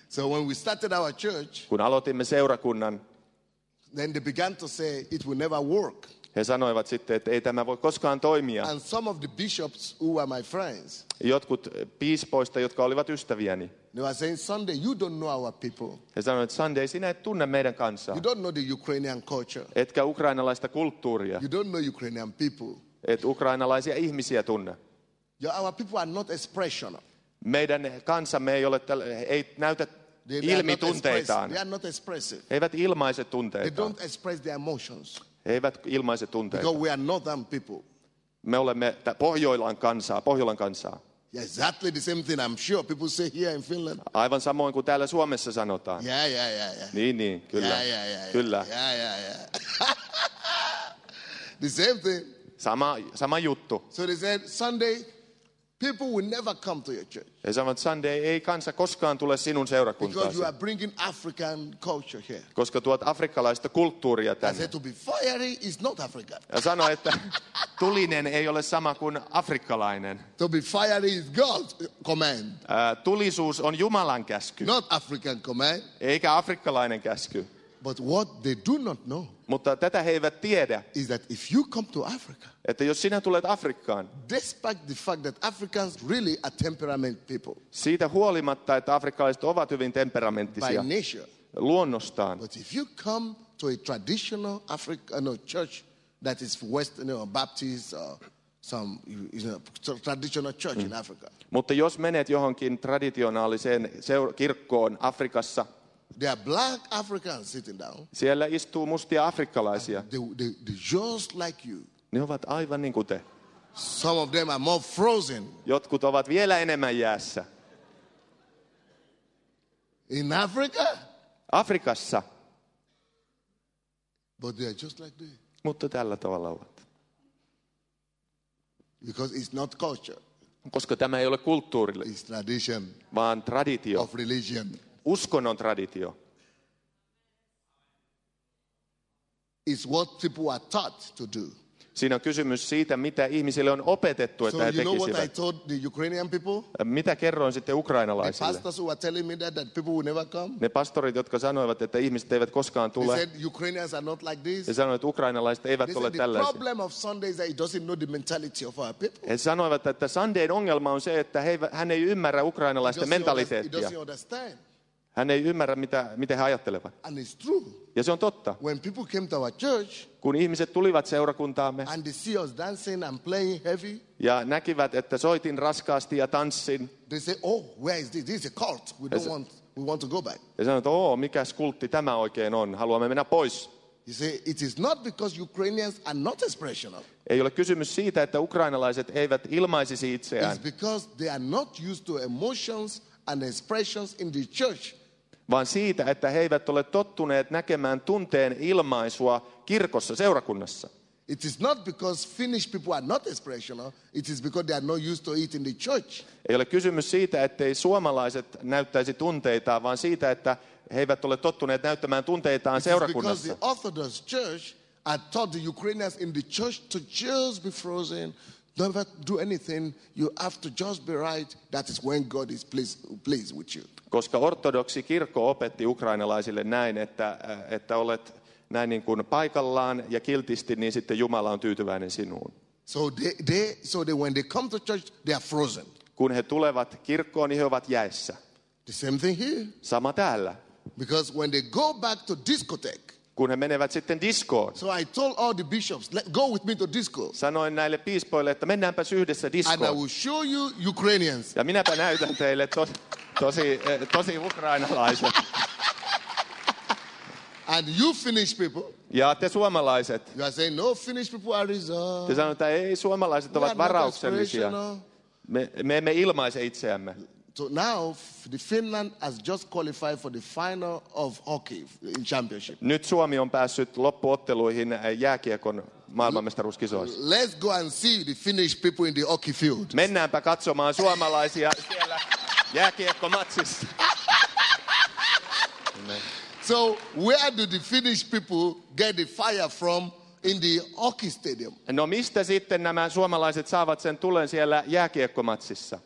So when we started our church, kun aloitimme seurakunnan, then they began to say it will never work. He sanoivat sitten, että ei tämä voi koskaan toimia. And some of the bishops who were my friends, jotkut piispoista, jotka olivat ystäviäni, they were saying, Sunday, you don't know our people. he sanoivat, että Sunday, sinä et tunne meidän kansaa. You don't know the Ukrainian culture. Etkä ukrainalaista kulttuuria. You don't know Ukrainian people. Et ukrainalaisia ihmisiä tunne. Our people are not expressional. Meidän kansamme ei näytä ilmi tunteitaan. They are not expressive. He eivät ilmaise They tunteitaan. don't express their emotions. He eivät ilmaise tunteita. Because we are northern people. Me olemme Pohjolan kansaa. Yeah, exactly the same thing I'm sure people say here in Finland. Aivan samoin kuin täällä Suomessa sanotaan. Yeah. Niin, kyllä. Yeah. Kyllä. Yeah. The same thing. Sama juttu. So they said, Sunday, people will never come to your church. He sanoivat, Sunday ei kansa koskaan tule sinun Because seurakuntaasi. you are bringing African culture here. Koska tuot afrikkalaista kulttuuria I tänne. said to be fiery is not African. Ja sanoi, että tulinen ei ole sama kuin afrikkalainen. To be fiery is God's command. Tulisuus on Jumalan käsky, Not African command. eikä afrikkalainen käsky. But what they do not know Mutta tätä he eivät tiedä, is that if you come to Africa, että jos sinä tulet Afrikkaan, despite the fact that Africans really are temperament people siitä huolimatta, että afrikkalaiset ovat hyvin by temperamenttisia nature, luonnostaan, but if you come to a traditional African church that is Western Baptist or some traditional church in Africa. Mutta jos menet johonkin traditionaaliseen kirkkoon Afrikassa, There are black Africans sitting down. siellä istuu mustia afrikkalaisia. They just like you. Ne ovat aivan niin kuin te. Some of them are more frozen. Jotkut ovat vielä enemmän jäässä. In Africa, Afrikassa, but they are just like they. mutta tällä tavalla ovat. Because it's not culture, Koska tämä ei ole kulttuurille, it's tradition vaan traditio, of religion. uskonnon traditio. It's what people are taught to do. Siinä on kysymys siitä, mitä ihmisille on opetettu, So että he you know what I tekisivät. told the Ukrainian people? Mitä kerroin sitten The ukrainalaisille? pastors who were telling me that people will never come. Ne pastorit, jotka sanoivat, että ihmiset eivät koskaan They tule. said Ukrainians are not like this. He sanoivat, että ukrainalaiset eivät They ole said the tällaisia. problem of Sunday is that he doesn't know the mentality of our people. He sanoivat, että Sundayn ongelma on se, että hän ei ymmärrä ukrainalaisten He mentaliteettia. doesn't understand. Hän ei ymmärrä, miten he ajattelevat. And it's true. Ja se on totta. When people came to our church Kun ihmiset tulivat seurakuntaamme and they see us dancing and playing heavy, ja näkivät, että soitin raskaasti ja tanssin, they say, "Oh, where is this? This is a cult. We want to go back." ja sanoivat, että mikä kultti tämä oikein on, haluamme mennä pois. You say it is not because Ukrainians are not expressional. Ei ole kysymys siitä, että ukrainalaiset eivät ilmaisisi itseään, It's because they are not used to emotions and expressions in the church. vaan siitä, että he eivät ole tottuneet näkemään tunteen ilmaisua kirkossa, seurakunnassa. It is not because Finnish people are not expressional. It is because they are not used to it in the church. Ei ole kysymys siitä, ettei suomalaiset näyttäisi tunteitaan, vaan siitä, että he eivät ole tottuneet näyttämään tunteitaan It's because seurakunnassa. the Orthodox Church had taught the Ukrainians in the church to just be frozen, never do anything. You have to just be right. That is when God is pleased with you. Koska ortodoksi kirkko opetti ukrainalaisille näin, että olet näin niin kuin paikallaan ja kiltisti, niin sitten Jumala on tyytyväinen sinuun. So they when they come to church, they are frozen. Kun he tulevat kirkkoon, niin he ovat jäissä. The same thing here. Sama täällä. Because when they go back to discotheque, Kun he menevät sitten diskoon. so I told all the bishops, go with me to disco. Sanoin näille piispoille, että mennäänpäs yhdessä And I diskoon. will show you Ukrainians. Ja minäpä näytän teille tosi ukrainalaiset. And you Finnish people, Ja te suomalaiset, you are saying, no, Finnish people are reserved. te sanotte, että ei, suomalaiset We are ovat not varauksellisia. expressional. Me emme ilmaise itseämme. So now, the Finland has just qualified for the final of hockey in championship. Nyt Suomi on päässyt loppuotteluihin jääkiekon maailmanmestaruuskisoissa. Let's go and see the Finnish people in the hockey field. Mennäänpä katsomaan suomalaisia siellä jääkiekkomatsissa. So where do the Finnish people get the fire from in the hockey stadium? No mistä sitten nämä suomalaiset saavat sen tulen siellä jääkiekkomatsissa?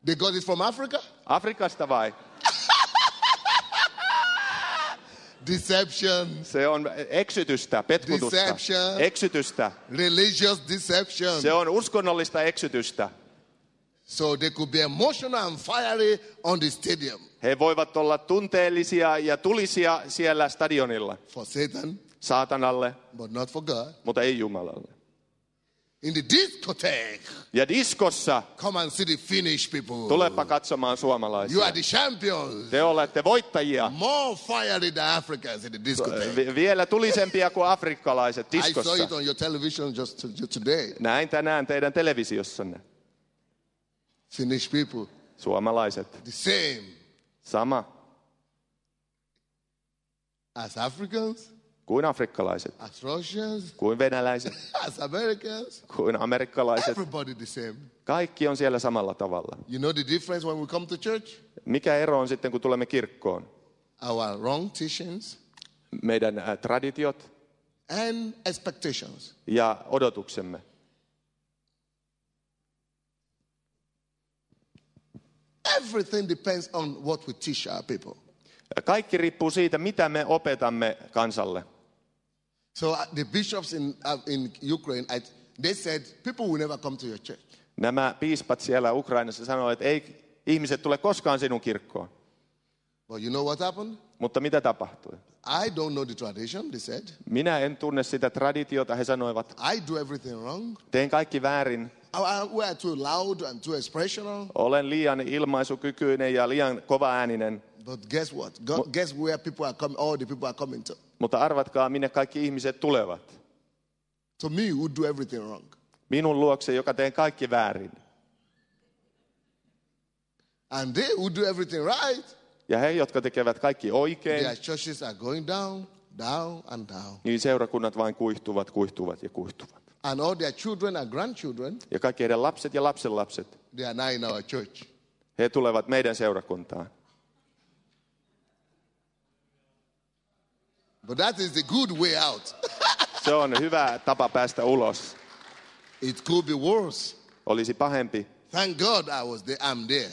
They got it from Africa? Afrikasta vai? Deception, Se on eksytystä, petkutusta. Deception. Eksytystä. religious deception. Se on uskonnollista eksytystä. So they could be emotional and fiery on the stadium He voivat olla tunteellisia ja tulisia siellä stadionilla. for Satan, Saatanalle, but not for God. mutta ei Jumalalle. In the discotheque, Ja diskossa come and see the Finnish people. tulepa katsomaan You suomalaisia. are the champions. Te olette voittajia. More fiery than Africans in the discotheque. Vielä tulisempia kuin afrikkalaiset I saw diskossa. it on your television just today. Näin tänään teidän televisiossanne. Finnish people, Suomalaiset. the same Sama as Africans, kuin afrikkalaiset. as Russians, Kuin venäläiset. as Americans. Kuin amerikkalaiset. Everybody the same. Kaikki on siellä samalla tavalla. You know the difference when we come to church? Mikä ero on sitten, kun tulemme kirkkoon? Our wrong teachings Meidän traditiot and expectations. ja odotuksemme. Everything depends on what we teach our people. Kaikki riippuu siitä, mitä me opetamme kansalle. So the bishops in Ukraine, they said people will never come to your church. Nämä piispat siellä Ukrainassa sanoivat, että ei ihmiset tule koskaan sinun kirkkoon. But you know what happened? Mutta mitä tapahtui? I don't know the tradition, they said. Minä en tunne sitä traditiota, he sanoivat. I do everything wrong. Teen kaikki väärin. We are too loud and too expressional. Olen liian ilmaisukykyinen ja liian kovaääninen. But guess what? Guess where people are coming, all the people are coming to. Mutta arvatkaa, minne kaikki ihmiset tulevat. To me, who do everything wrong. Minun luokse, joka teen kaikki väärin. And they who do everything right. Ja he, jotka tekevät kaikki oikein, their churches are going down, down and down. niin seurakunnat vain kuihtuvat, kuihtuvat ja kuihtuvat. And all their children and grandchildren, Ja kaikki heidän lapset ja lapsenlapset, they are now in our church. he tulevat meidän seurakuntaan. But that is the good way out. Se on hyvä tapa päästä ulos. It could be worse. Olisi pahempi. Thank God I'm there.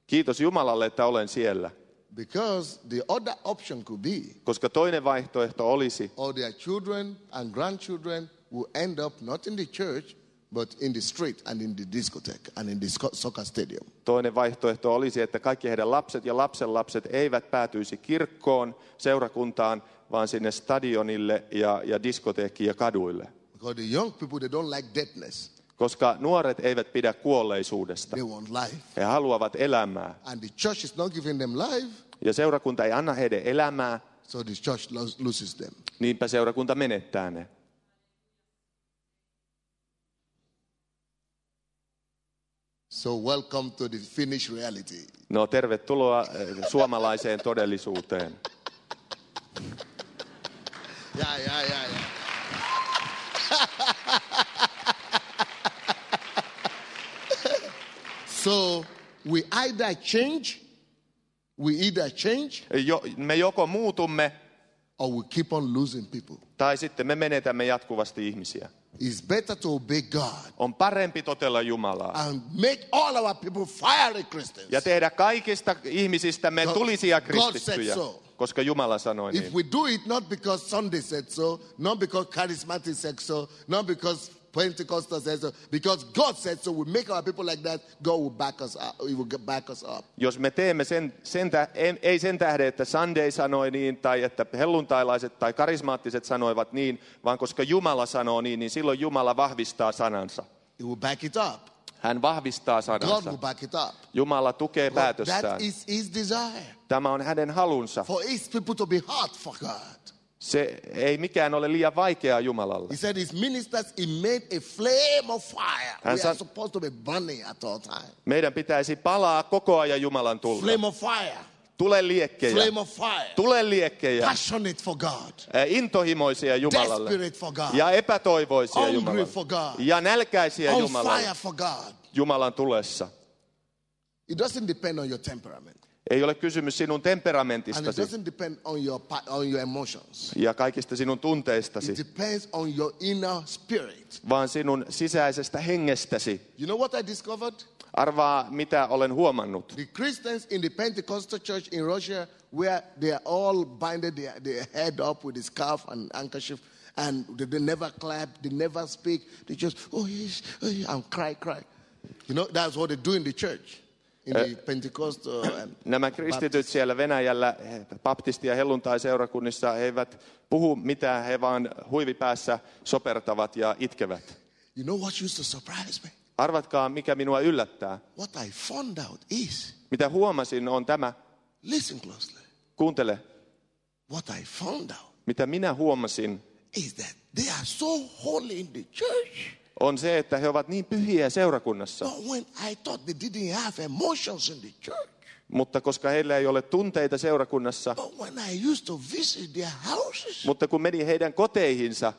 Kiitos Jumalalle, että olen siellä. Because the other option could be, Koska toinen vaihtoehto olisi, all their children and grandchildren will end up not in the church, but in the street and in the discotheque and in the soccer stadium. toinen vaihtoehto olisi, että kaikki heidän lapset ja lapsenlapset eivät päätyisi kirkkoon, seurakuntaan, vaan sinne stadionille ja diskoteekkiin ja kaduille. Because the young people, they don't like deadness. Koska nuoret eivät pidä kuolleisuudesta. They want life. He haluavat elämää. And the church is not giving them life, Ja seurakunta ei anna heidän elämää, so the church loses them. niinpä seurakunta menettää ne. So welcome to the Finnish reality. No tervetuloa suomalaiseen todellisuuteen. Yeah. So we either change, Me joko muutumme, or we keep on losing people. tai sitten me menetämme jatkuvasti ihmisiä. It's better to obey God On parempi totella Jumalaa and make all our people fiery Christians. ja tehdä kaikista ihmisistämme tulisia God kristittyjä, said so. koska Jumala sanoi If niin. we do it not because Sunday said so, not because charismatic said so, not because Pentecostal said so, because God said so, we make our people like that, God will back us up. He will back us up. Jos me teemme ei sen tähden, että Sunday sanoi niin, tai että helluntailaiset tai karismaattiset sanoivat niin, vaan koska Jumala sanoo niin silloin Jumala vahvistaa sanansa. He will back it up. Hän vahvistaa God will sanansa. back it up. Jumala tukee That päätöstään. is his desire. Tämä on hänen halunsa. For his people to be hot for God. Se ei mikään ole liian vaikeaa Jumalalle. He said his ministers, he made a flame of fire. And We are supposed to be burning at all time. Meidän pitäisi palaa koko ajan Jumalan tulta. Flame of fire. Tule liekkejä. Flame of fire. Tule liekkejä. Passionate for God. Intohimoisia Jumalalle. Desperate for God. Ja epätoivoisia Hungry Jumalalle. for God. Ja nälkäisiä On Jumalalle. fire for God. Jumalan tulessa. It doesn't depend on your temperament. Ei ole kysymys sinun And it temperamentistasi doesn't depend on your emotions. ja kaikista sinun tunteistasi, It depends on your inner spirit. vaan sinun sisäisestä hengestäsi. You know what I discovered? Arvaa, mitä olen huomannut. The Christians in the Pentecostal church in Russia, where they are all binded their head up with a scarf and handkerchief, and they never clap, they never speak. They just, oh yes, and cry. You know, that's what they do in the church. In the Pentecostal and Nämä kristityt siellä Venäjällä, baptisti- ja helluntai-seurakunnissa, he eivät puhu mitään, he vaan huivipäässä sopertavat ja itkevät. You know what used to surprise me? Arvatkaa, mikä minua yllättää. What I found out is, Mitä huomasin on tämä, listen closely. kuuntele, What I found out mitä minä huomasin, is that they are so holy in the church. on se, että he ovat niin pyhiä seurakunnassa. But when I thought they didn't have emotions in the church, Mutta koska heillä ei ole tunteita seurakunnassa, but when I used to visit their houses, mutta kun meni heidän koteihinsa,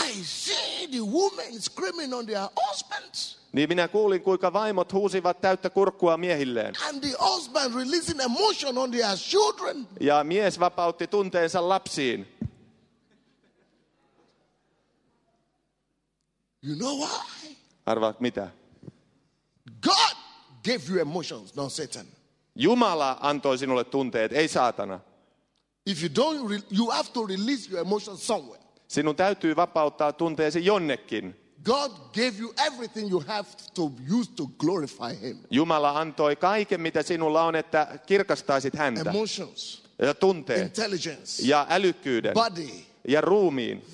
I see the women screaming on their husbands, niin minä kuulin, kuinka vaimot huusivat täyttä kurkkua miehilleen. and the husband releasing emotion on their children. Ja mies vapautti tunteensa lapsiin. You know why? Arvaat mitä? God gave you emotions, not Satan. Jumala antoi sinulle tunteet, ei saatana. If you don't, you have to release your emotions somewhere. Sinun täytyy vapauttaa tunteesi jonnekin. God gave you everything you have to use to glorify Him. Jumala antoi kaiken, mitä sinulla on, että kirkastaisit häntä. Emotions, Ja tunteet, intelligence, ja älykkyyden, body, ja ruumiin,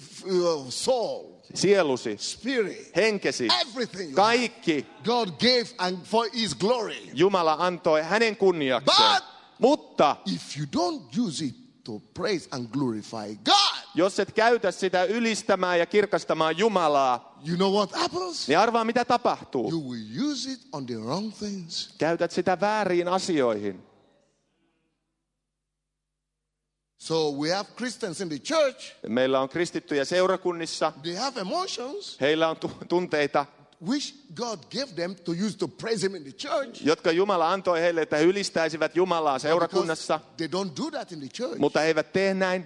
soul, sielusi, spirit, henkesi, everything. kaikki God gave and for His glory. Jumala antoi hänen kunniakseen. But Mutta if you don't use it to praise and glorify God, jos et käytä sitä ylistämään ja kirkastamaan Jumalaa, you know what happens? niin arvaa mitä tapahtuu. You will use it on the wrong things. Käytät sitä vääriin asioihin. So we have Christians in the church. Meillä on kristittyjä seurakunnissa. They have emotions Heillä on tunteita, which God gave them to use to praise Him in the church. jotka Jumala antoi heille, että he ylistäisivät Jumalaa seurakunnassa. Because they don't do that in the church. Mutta he eivät tee näin.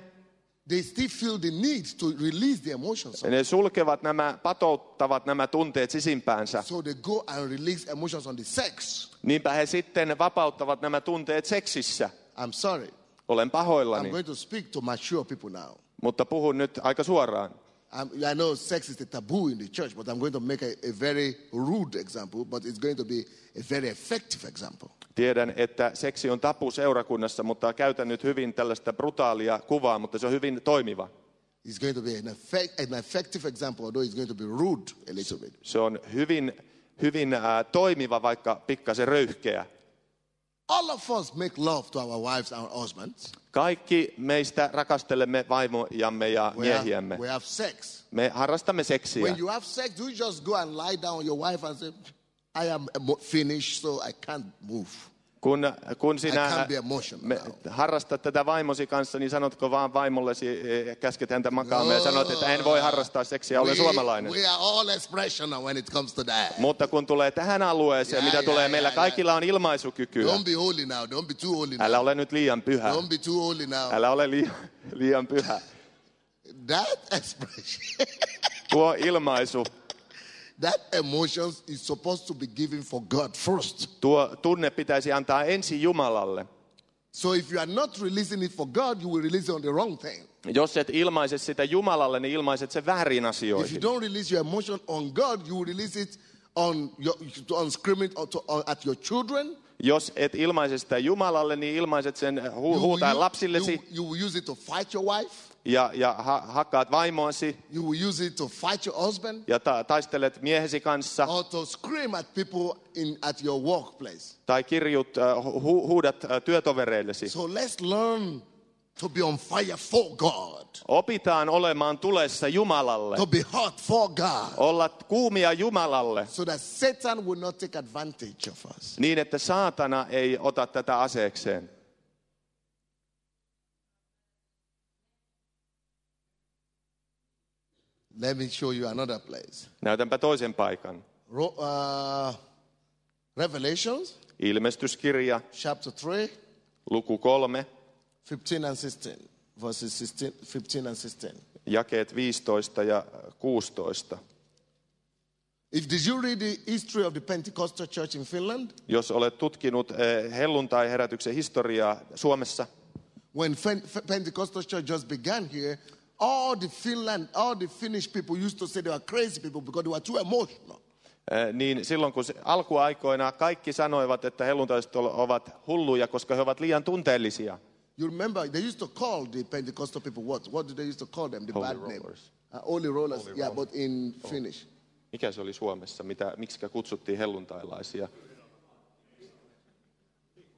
They still feel the need to release the emotions. Ne sulkevat patouttavat nämä tunteet sisimpäänsä. So they go and release emotions on the sex. Niinpä he sitten vapauttavat nämä tunteet seksissä. I'm sorry. Olen I'm pahoillani, going to speak to mature people now. mutta puhun nyt aika suoraan. I know sex is a taboo in the church, but I'm going to make a very rude example, but it's going to be a very effective example. Tiedän, että seksi on tabu seurakunnassa, mutta käytän nyt hyvin tällaista brutaalia kuvaa, mutta se on hyvin toimiva. It's going to be an effective example, although it's going to be rude a little bit. Se on hyvin toimiva, vaikka pikkasen röyhkeä. All of us make love to our wives and husbands. Kaikki meistä rakastelemme vaimojamme ja miehiämme. We have sex. Me harrastamme seksiä. When you have sex, do you just go and lie down on your wife and say, I am finished, so I can't move. Kun sinä I can't be emotional now. harrastat tätä vaimosi kanssa, niin sanotko vaan vaimollesi, käsket häntä makaamaan ja sanot, että en voi harrastaa seksiä, olen suomalainen. We are all expressional when it comes to that. Mutta kun tulee tähän alueeseen, mitä tulee, meillä kaikilla on ilmaisukykyä. Don't be holy now. Don't be too holy now. Älä ole nyt liian pyhä. Don't be too holy now. Älä ole liian pyhä. That expression, Tuo ilmaisu, that emotions is supposed to be given for God first. tuo tunne pitäisi antaa ensin Jumalalle. So if you are not releasing it for God, you will release it on the wrong thing. Jos et ilmaise sitä Jumalalle, niin ilmaiset sen väärin If asioihin. you don't release your emotion on God, you will release it on screaming at your children. Jos et ilmaise sitä Jumalalle, niin ilmaiset sen huutaen lapsillesi You will use it to fight your wife. ja hakkaat vaimoasi You will use it to fight your husband. ja taistelet miehesi kanssa Or to scream at people at your workplace. tai huudat työtovereillesi. So let's learn to be on fire for God. Opitaan olemaan tulessa Jumalalle. To be hot for God. Olla kuumia Jumalalle So that Satan will not take advantage of us. niin, että saatana ei ota tätä aseekseen. Let me show you another place. Näytänpä toisen paikan. Revelations, Ilmestyskirja, chapter 3, luku 3, 15 and 16. Verses 15 and 16. jakeet 15 ja 16. Did you read the history of the Pentecostal church in Finland? Jos olet tutkinut helluntai-herätyksen historiaa Suomessa, When Pentecostal church just began here, all the Finnish people used to say they were crazy people because they were too emotional. niin silloin kun alkuaikoina kaikki sanoivat, että helluntalaiset ovat hulluja, koska he ovat liian tunteellisia. You remember, they used to call the Pentecostal people what? What did they used to call them? The Holy bad rollers. name. Holy rollers. Yeah, but in Finnish. Mikä se oli Suomessa? Miksikä kutsuttiin helluntailaisia?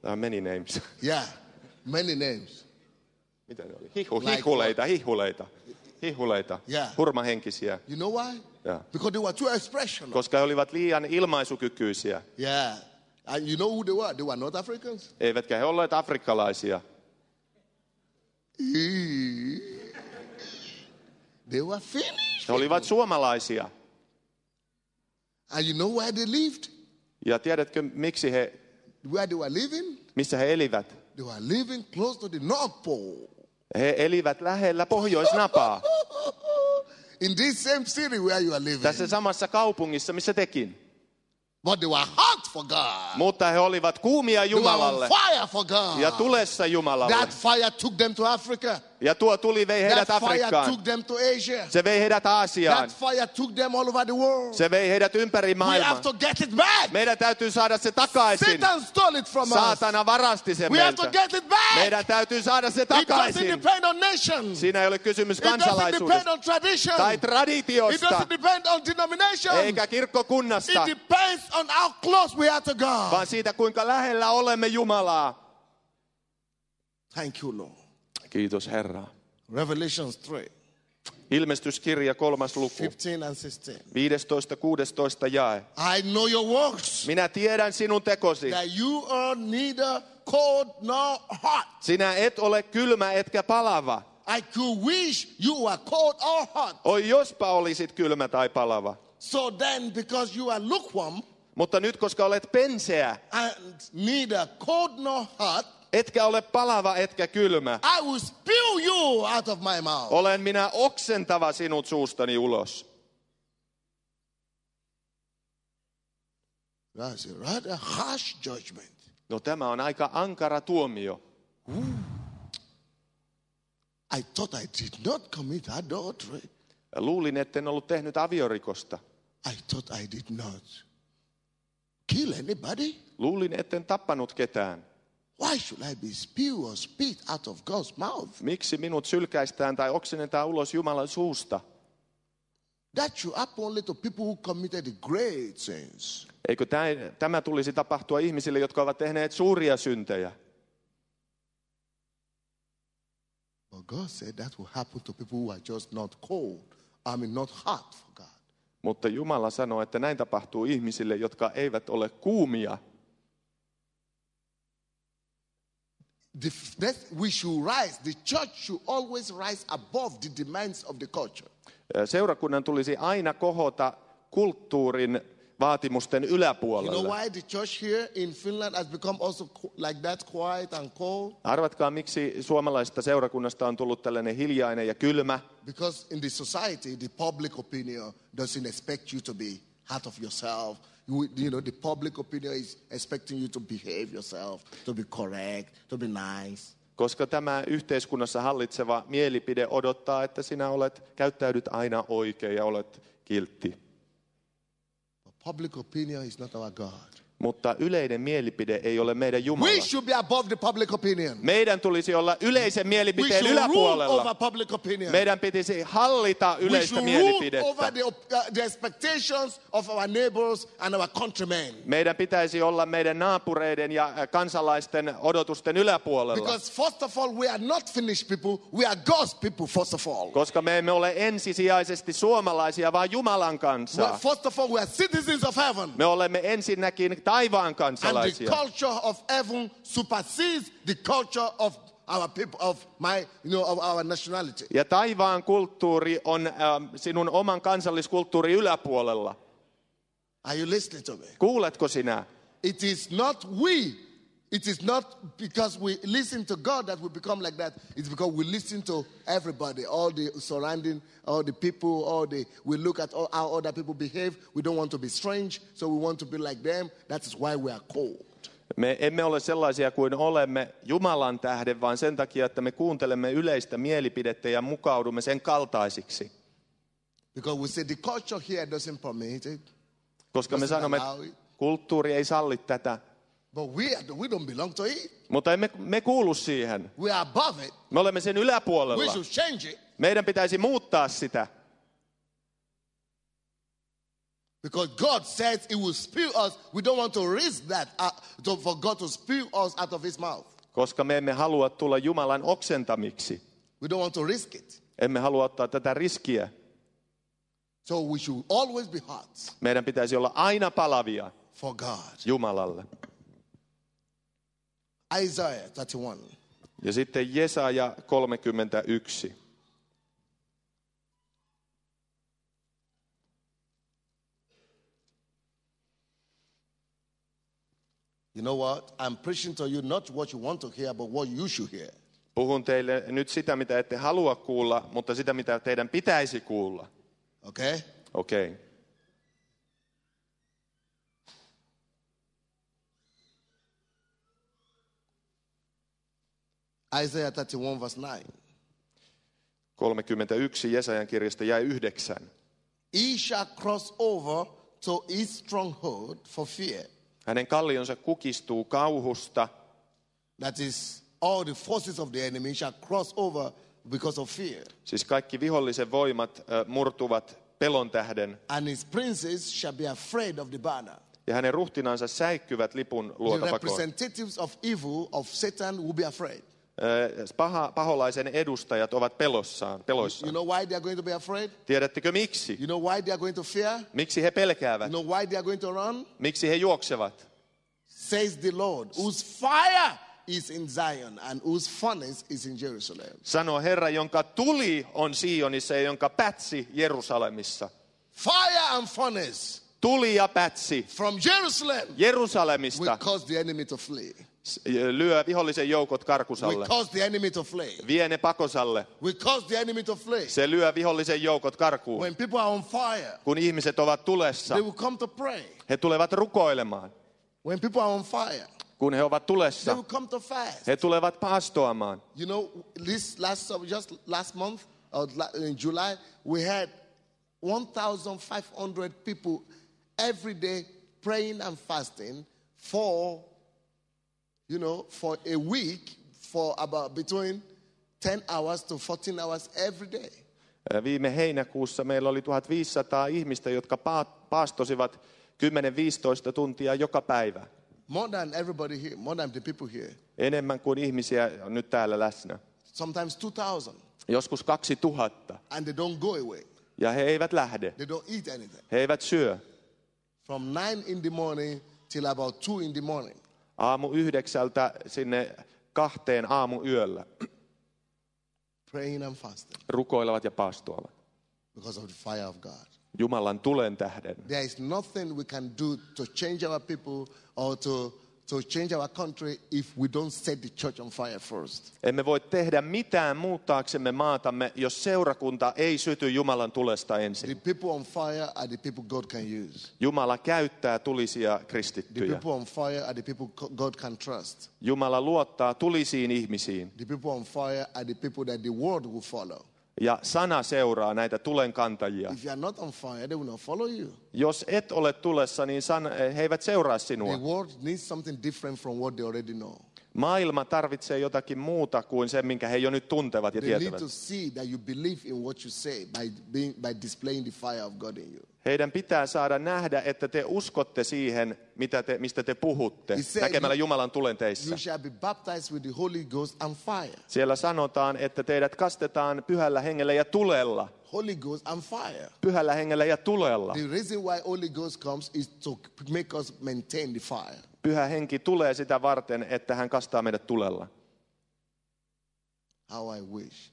There are many names. Yeah, many names. Mitä ne oli? Hihuleita. Yeah. Hurmahenkisiä. You know why? Yeah. Because they were too expressional. Koska he olivat liian ilmaisukykyisiä. Yeah. And you know who they were? They were not Africans. Eivätkä he olleet afrikkalaisia. They were Finnish. He olivat suomalaisia. And you know where they lived? Ja tiedätkö, miksi Where they were living? missä he elivät? They were living close to the North Pole. He elivät lähellä pohjoisnapaa. In this same city where you are living. Tässä samassa kaupungissa, missä tekin. But they were hot for God. Mutta he olivat kuumia They were on Jumalalle fire for God. ja tulessa Jumalalle. That fire took them to Africa. Ja tuo tuli vei heidät That fire Afrikkaan. took them to Asia. Se vei heidät Aasiaan. That fire took them all over the world. Se vei heidät ympäri We have maailman. to get it back. Meidän täytyy saada se takaisin. Satan stole it from us. Saatana varasti sen We have to meiltä. get it back. Meidän täytyy saada se It doesn't takaisin. depend on nations. Siinä ei ole kysymys It doesn't depend kansalaisuudesta on tradition. tai It traditiosta, doesn't depend on denomination. eikä kirkkokunnasta, It depends on how close we are to God. vaan siitä, kuinka lähellä olemme Jumalaa. Thank you, Lord. Kiitos Herra. Revelations 3, Ilmestyskirja 3. luku, 15 and 16. 15-16 jae. I know your works, Minä tiedän sinun tekosi. that you are neither cold nor hot. Sinä et ole kylmä etkä palava. I could wish you were cold or hot. Oi jospa olisit kylmä tai palava. So then, because you are lukewarm Mutta nyt koska olet penseä, and neither cold nor hot, etkä ole palava etkä kylmä, I will spew you out of my mouth. olen minä oksentava sinut suustani ulos. That's a rather harsh judgment. No tämä on aika ankara tuomio. I thought I did not commit adultery. Luulin, etten ollut tehnyt aviorikosta. I thought I did not kill anybody. Luulin, etten tappanut ketään. Why should I be spewed or spit out of God's mouth? Miksi minut sylkäistään tai oksennetaan ulos Jumalan suusta? That should happen only to people who committed the great sins. Eikö tämä tulisi tapahtua ihmisille, jotka ovat tehneet suuria syntejä? But God said that will happen to people who are just not cold. Not hot for God. Mutta Jumala sanoo, että näin tapahtuu ihmisille, jotka eivät ole kuumia. We should rise. The church should always rise above the demands of the culture. Seurakunnan tulisi aina kohota kulttuurin vaatimusten You know yläpuolelle. why the church here in Finland has become also like that, quiet and cold? Arvatkaa, miksi suomalaisesta seurakunnasta on tullut tällainen hiljainen ja kylmä. Because in the society, the public opinion doesn't expect you to be out of yourself. You know, the public opinion is expecting you to behave yourself, to be correct, to be nice. Koska tämä yhteiskunnassa hallitseva mielipide odottaa, että sinä käyttäydyt aina oikein ja olet kiltti. But public opinion is not our God. Mutta yleinen mielipide ei ole meidän Jumala. We should be above the public opinion. Meidän tulisi olla yleisen We mielipiteen should rule yläpuolella. over public opinion. Meidän pitäisi hallita We yleistä should rule mielipidettä. over the expectations of our neighbors and our countrymen. Meidän pitäisi olla meidän naapureiden ja kansalaisten odotusten yläpuolella. Because first of all, we are not Finnish people, we are God's people first of all. Koska me emme ole ensisijaisesti suomalaisia, vaan Jumalan kansaa. First of all, we are citizens of heaven. Me olemme ensinnäkin taivaan And the kansalaisia. culture of heaven supersedes the culture of our people, of our nationality. Ja taivaan kulttuuri on sinun oman kansalliskulttuuri yläpuolella. Are you listening to me? Kuuletko sinä? It is not It is not because we listen to God that we become like that. It's because we listen to everybody, all the surrounding, all the people, we look at how other people behave. We don't want to be strange, so we want to be like them. That is why we are cold. Me emme ole sellaisia kuin olemme Jumalan tähden, vaan sen takia, että me kuuntelemme yleistä mielipidettä ja mukaudumme sen kaltaisiksi. Because we say the culture here doesn't permit it. Koska me sanomme, että kulttuuri ei salli tätä. But we don't belong to it. Mutta emme me kuulu siihen. We are above it. Me olemme sen We yläpuolella. should change it. Meidän pitäisi muuttaa sitä. Because God says He will spew us. We don't want to risk that for God to spew us out of His mouth. Koska me emme halua tulla Jumalan oksentamiksi. We don't want to risk it. Emme halua ottaa tätä riskiä. So we should always be hot Meidän pitäisi olla aina palavia for God. Jumalalle. Isaiah 31. Ja sitten Jesaja 31. You know what? I'm preaching to you not what you want to hear, but what you should hear. Puhun teille nyt sitä, mitä ette halua kuulla, mutta sitä, mitä teidän pitäisi kuulla. Okay? Okei. Isaiah 31 verse 9. 31 Jesajan kirjasta jae 9. He shall cross over to his stronghold for fear. Hänen kallionsa kukistuu kauhusta. That is, all the forces of the enemy shall cross over because of fear. Siis kaikki vihollisen voimat murtuvat pelon tähden. And his princes shall be afraid of the banner. Ja hänen ruhtinaansa säikkyvät lipun The luotapakoon. representatives of evil, of Satan, will be afraid. Paholaisen edustajat ovat peloissaan. You know why they are going to be afraid? Tiedättekö miksi? You know why they are going to fear? Miksi he pelkäävät? You know why they are going to run? Miksi he juoksevat? Says the Lord, whose fire is in Zion and whose furnace is in Jerusalem. Sanoo Herra, jonka tuli on Sionissa ja jonka pätsi Jerusalemissa. Fire and furnace Tuli ja pätsi from Jerusalem will Jerusalemista cause the enemy to flee. lyö vihollisen joukot Will karkusalle. cause the enemy to flee. Vie ne pakosalle. Will cause the enemy to flee. Se lyö vihollisen joukot karkuun. When people are on fire, Kun ihmiset ovat tulessa, they will come to pray. he tulevat rukoilemaan. When people are on fire, Kun he ovat they tulessa, will come to fast. he tulevat paastoamaan. You know, just last month, or in July, we had 1,500 people every day praying and fasting for a week, for about between 10 hours to 14 hours every day. Viime heinäkuussa meillä oli 1500 ihmistä, jotka paastosivat 10-15 tuntia joka päivä. More than everybody here, more than the people here. Enemmän kuin ihmisiä on nyt täällä läsnä. Sometimes 2,000. Joskus 2000. And they don't go away. Ja he eivät lähde. They don't eat anything. He eivät syö. From 9 in the morning till about 2 in the morning. Aamu 9 sinne 2 aamuyöllä. Praying and fasting. Rukoilevat ja paastoavat. Because of the fire of God. Jumalan tulen tähden. There is nothing we can do to change our people or to change our country if we don't set the church on fire first. Emme voi tehdä mitään muuttaaksemme maatamme, jos seurakunta ei syty Jumalan tulesta ensin. The people on fire are the people God can use. Jumala käyttää tulisia The kristittyjä. people on fire are the people God can trust. Jumala luottaa tulisiin ihmisiin. The people on fire are the people that the world will follow. Ja sana seuraa näitä tulenkantajia. If you are not on fire, they will not follow you. Jos et ole tulessa, niin he eivät seuraa sinua. The world needs something different from what they already know. Maailma tarvitsee jotakin muuta kuin se, minkä he jo nyt tuntevat ja They need tietävät. to see that you believe in what you say by displaying the fire of God in you. Heidän pitää saada nähdä, että te uskotte siihen, mistä te puhutte, He said, näkemällä Jumalan tulen teissä. You shall be baptized with the Holy Ghost and fire. Siellä sanotaan, että teidät kastetaan pyhällä hengellä ja tulella. Holy Ghost and fire. Pyhällä hengellä ja tulella. The reason why Holy Ghost comes is to make us maintain the fire. Pyhä henki tulee sitä varten, että hän kastaa meidät tulella. How I wish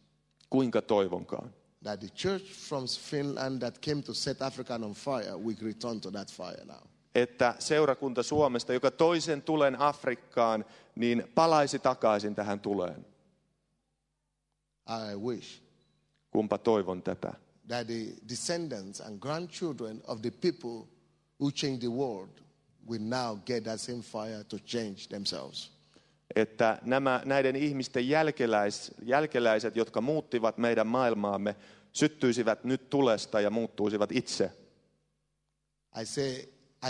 Kuinka toivonkaan, that the church from Finland that came to set Africa on fire will return to that fire now. että seurakunta Suomesta, joka toisen tulen Afrikkaan, niin palaisi takaisin tähän tuleen. I wish Kumpa toivon tätä. that the descendants and grandchildren of the people who changed the world will now get that same fire to change themselves. Että näiden ihmisten jälkeläiset, jotka muuttivat meidän maailmaamme, syttyisivät nyt tulesta ja muuttuisivat itse. I say,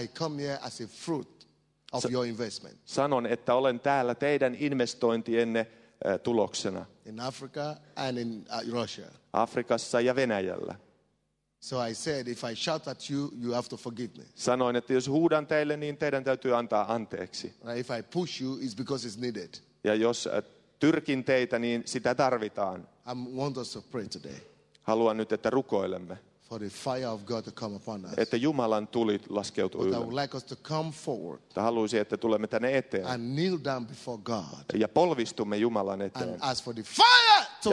I come here as a fruit of your investment. Sanon, että olen täällä teidän investointienne tuloksena. In Africa and in Russia. Afrikassa ja Venäjällä. So I said, if I shout at you, you have to forgive me. Sanoin, että jos huudan teille, niin teidän täytyy antaa anteeksi. If I push you, it's because it's needed. Ja jos tyrkin teitä, niin sitä tarvitaan. I want us to pray today Haluan nyt, että rukoilemme, for the fire of God to come upon us. että Jumalan tuli laskeutuu But I ylle. would like us to come forward Haluaisin, että tulemme tänne eteen and kneel down before God ja polvistumme Jumalan and eteen. ask for the fire to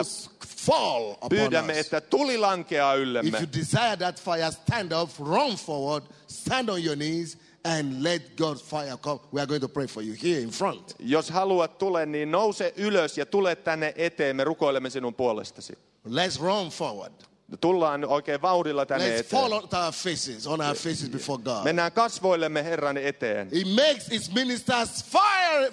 fall upon Pyydämme, us. että tuli lankeaa If yllemme. you desire that fire, stand up, run forward, stand on your knees, and let God's fire come. We are going to pray for you here in front. Jos haluat tulla, niin nouse ylös ja tule tänne eteen. Me rukoilemme sinun puolestasi. Let's run forward. Tullaan oikein vauhdilla tänne Let's eteen. fall on our faces, on our faces before God. Mennään kasvoillemme Herran eteen. He makes his ministers fire.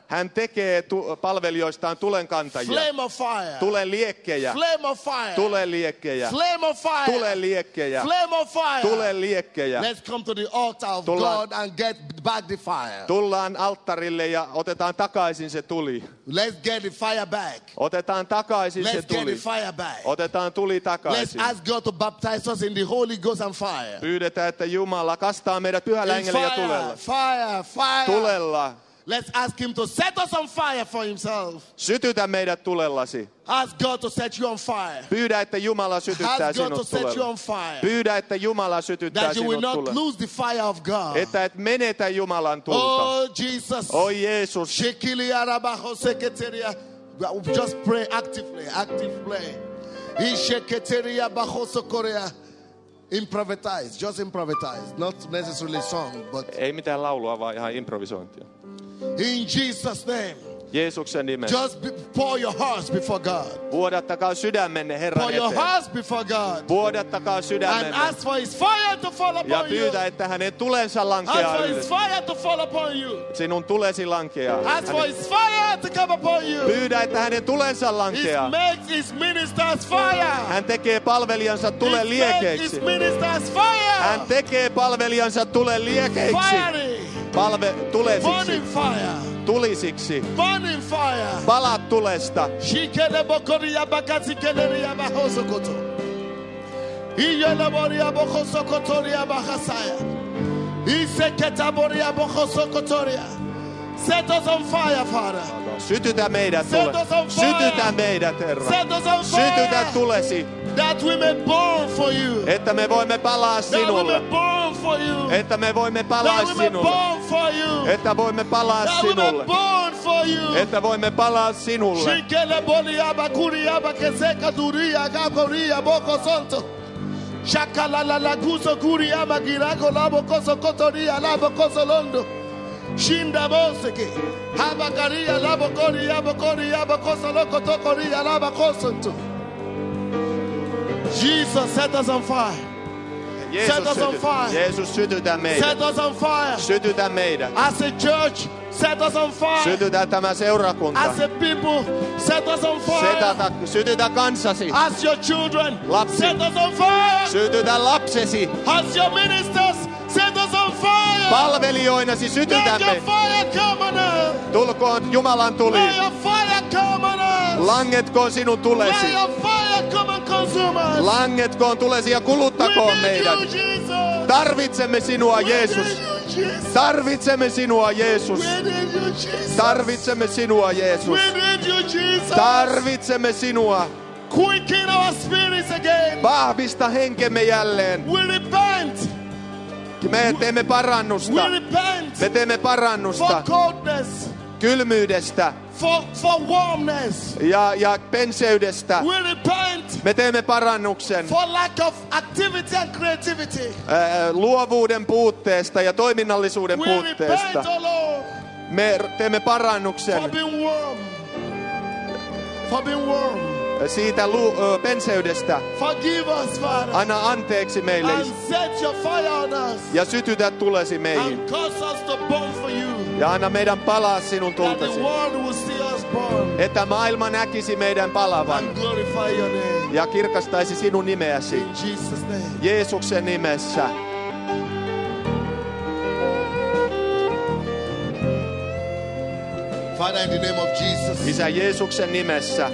Hän tekee palvelijoistaan tulenkantajia. Flame of fire. Tulen liekkejä. Flame of fire. Tulen liekkejä. Flame of fire. Tulen liekkejä. Flame of fire. Tulen liekkejä. Let's come to the altar of Tullaan- God and get back the fire. Tullaan alttarille ja otetaan takaisin se tuli. Let's get the fire back. Otetaan takaisin se Let's get the tuli. fire back. Otetaan tuli Let's takaisin. ask God to baptize us in the Holy Ghost and fire. Pyydetään, että Jumala kastaa meidät pyhällä In hengellä ja tulella. fire. Tulella. Let's ask him to set us on fire for himself. Sytytä meidät tulellasi. Ask God to set you on fire. Pyydä, että Jumala sytyttää Ask God to sinut set you on tulella. fire. Pyydä, että Jumala sytyttää That you will sinut not tulella. lose the fire of God. Että et menetä Jumalan tulta. Oh Jesus. Oi Jeesus. Shekili arabaho seketeria. Just pray actively. Active play. Isheketeria baho sokorea. Improvise. Just improvise. Not necessarily song, but Ei mitään laulua, vaan ihan improvisointia. in Jesus' name. Jeesuksen nimessä. Just pour your hearts before God. Vuodattakaa sydämenne Herran Pour your eteen. hearts before God. Vuodattakaa And sydämenne. ask for his fire to fall Ja upon you. pyydä, että hänen tulensa Ask lankeaa for his ylös. fire to fall upon you. Sinun tulesi lankeaa. Ask for his fire to come upon you. Pyydä, että hänen tulensa He lankeaa. makes his ministers fire. Hän tekee palvelijansa He tule makes his liekeiksi. ministers fire. Hän tekee palvelijansa tule liekeiksi. Fiery. Tulesiksi. Burning fire. Tulisiksi. Burning fire. Pala tulesta. Shikele bokoria bakati keleria bahosokoto. Iyele boria bohosokotoria bahasaya. Iseketa boria bohosokotoria. Set us on fire, Father. Sytytä meidät Set tule. us on fire. Sytytä meidät, Herra. Set us on Sytytä fire. tulesi, That we may burn for you. että me voimme palaa That we may sinulle. burn for you. Että me voimme palaa That we may sinulle. burn for you. Että voimme palaa That we may sinulle. burn for you. Että voimme palaa sinulle. Shikele bolia bakuria bakeseka duria gaboria boko sonto. Shakala la laguso kuria magirago labo koso kotoria labo koso londo. Shinda boseke. Habagaria labo koria bokoria bokoso loko tokoria labo kosonto. Jesus, set us on fire. Set us on fire. Jeesus, sytytä meidät. Set us on fire. Sytytä meidät. As a church, set us on fire. Sytytä tämä seurakunta. As a people, set us on fire. Sytytä kansasi. As your children, Lapsi. set us on fire. Sytytä lapsesi. As your ministers, set us on fire. Palvelijoinasi Let sytytämme. your fire come on us. Tulkoon Jumalan tuli. Let your fire come on us. Langetkoon sinun Let tulesi. your fire come and consume us. Langetkoon tulesi ja We kuluttakoon need meidät. you, Jesus. Tarvitsemme sinua, We Jeesus. need you, Jesus. Tarvitsemme sinua, Jeesus. We need you, Jesus. Tarvitsemme sinua, Jeesus. We need you, Jesus. Tarvitsemme sinua. Quicken our spirits again. Vahvista henkemme jälleen. We repent. Me teemme parannusta. We repent Me teemme for parannusta coldness, kylmyydestä for warmness. ja penseydestä. We repent Me teemme parannuksen for lack of activity and creativity. luovuuden puutteesta ja toiminnallisuuden We puutteesta. repent, oh Lord, Me teemme for parannuksen being warm. For being warm. siitä penseydestä. Forgive us, Father. Anna anteeksi meille And set your fire on us. ja sytytä tulesi meihin. And cause us to burn for you. Ja anna meidän palaa sinun That the tultasi. world will see us burn. Että maailma näkisi meidän palavan And glorify your name. ja kirkastaisi sinun nimeäsi. In Jesus' name. Jeesuksen nimessä. Father, in the name of Jesus, Isä Jeesuksen nimessä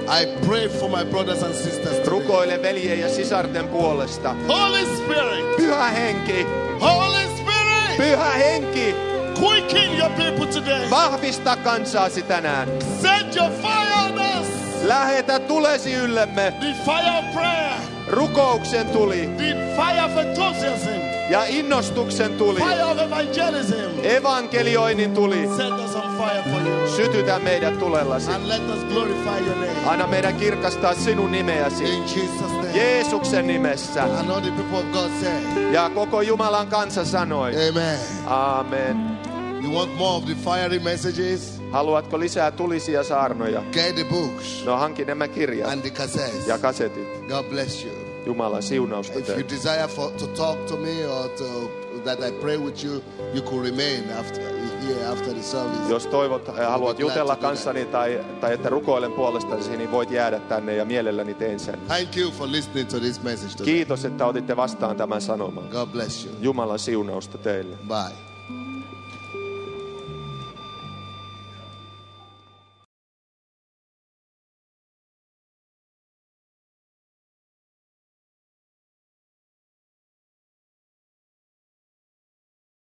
I pray for my brothers and sisters today. rukoile veljien ja sisarten puolesta. Holy Spirit, Pyhä henki, Holy Spirit, pyhä henki, quicken your people today. vahvista kansaasi tänään. Set your fire on us. Lähetä tulesi yllemme, The fire of prayer, rukouksen tuli the fire of enthusiasm, ja innostuksen tuli. fire of evangelism. Evankelioinnin tuli. Set us on fire for you. Sytytä meidät tulellasi. And let us glorify your name. Anna meidän kirkastaa sinun nimeäsi. In Jesus' name. Jeesuksen nimessä. And all the people of God say, Ja koko Jumalan kansa sanoi. Amen. Amen. You want more of the fiery messages? Haluatko lisää tulisia saarnoja? Get the books No hanki nämä kirjat and the cassettes. ja kasetit. God bless you. Jumalan siunausta If you teille. desire to talk to me or that I pray with you, you could remain here after the service. Jos haluat Glad jutella to do kanssani tai että rukoilen puolestasi, niin voit jäädä tänne ja mielelläni teen sen. Thank you for listening to this message today. Kiitos, että otitte vastaan tämän sanoman. God bless you. Jumalan siunausta teille. Bye.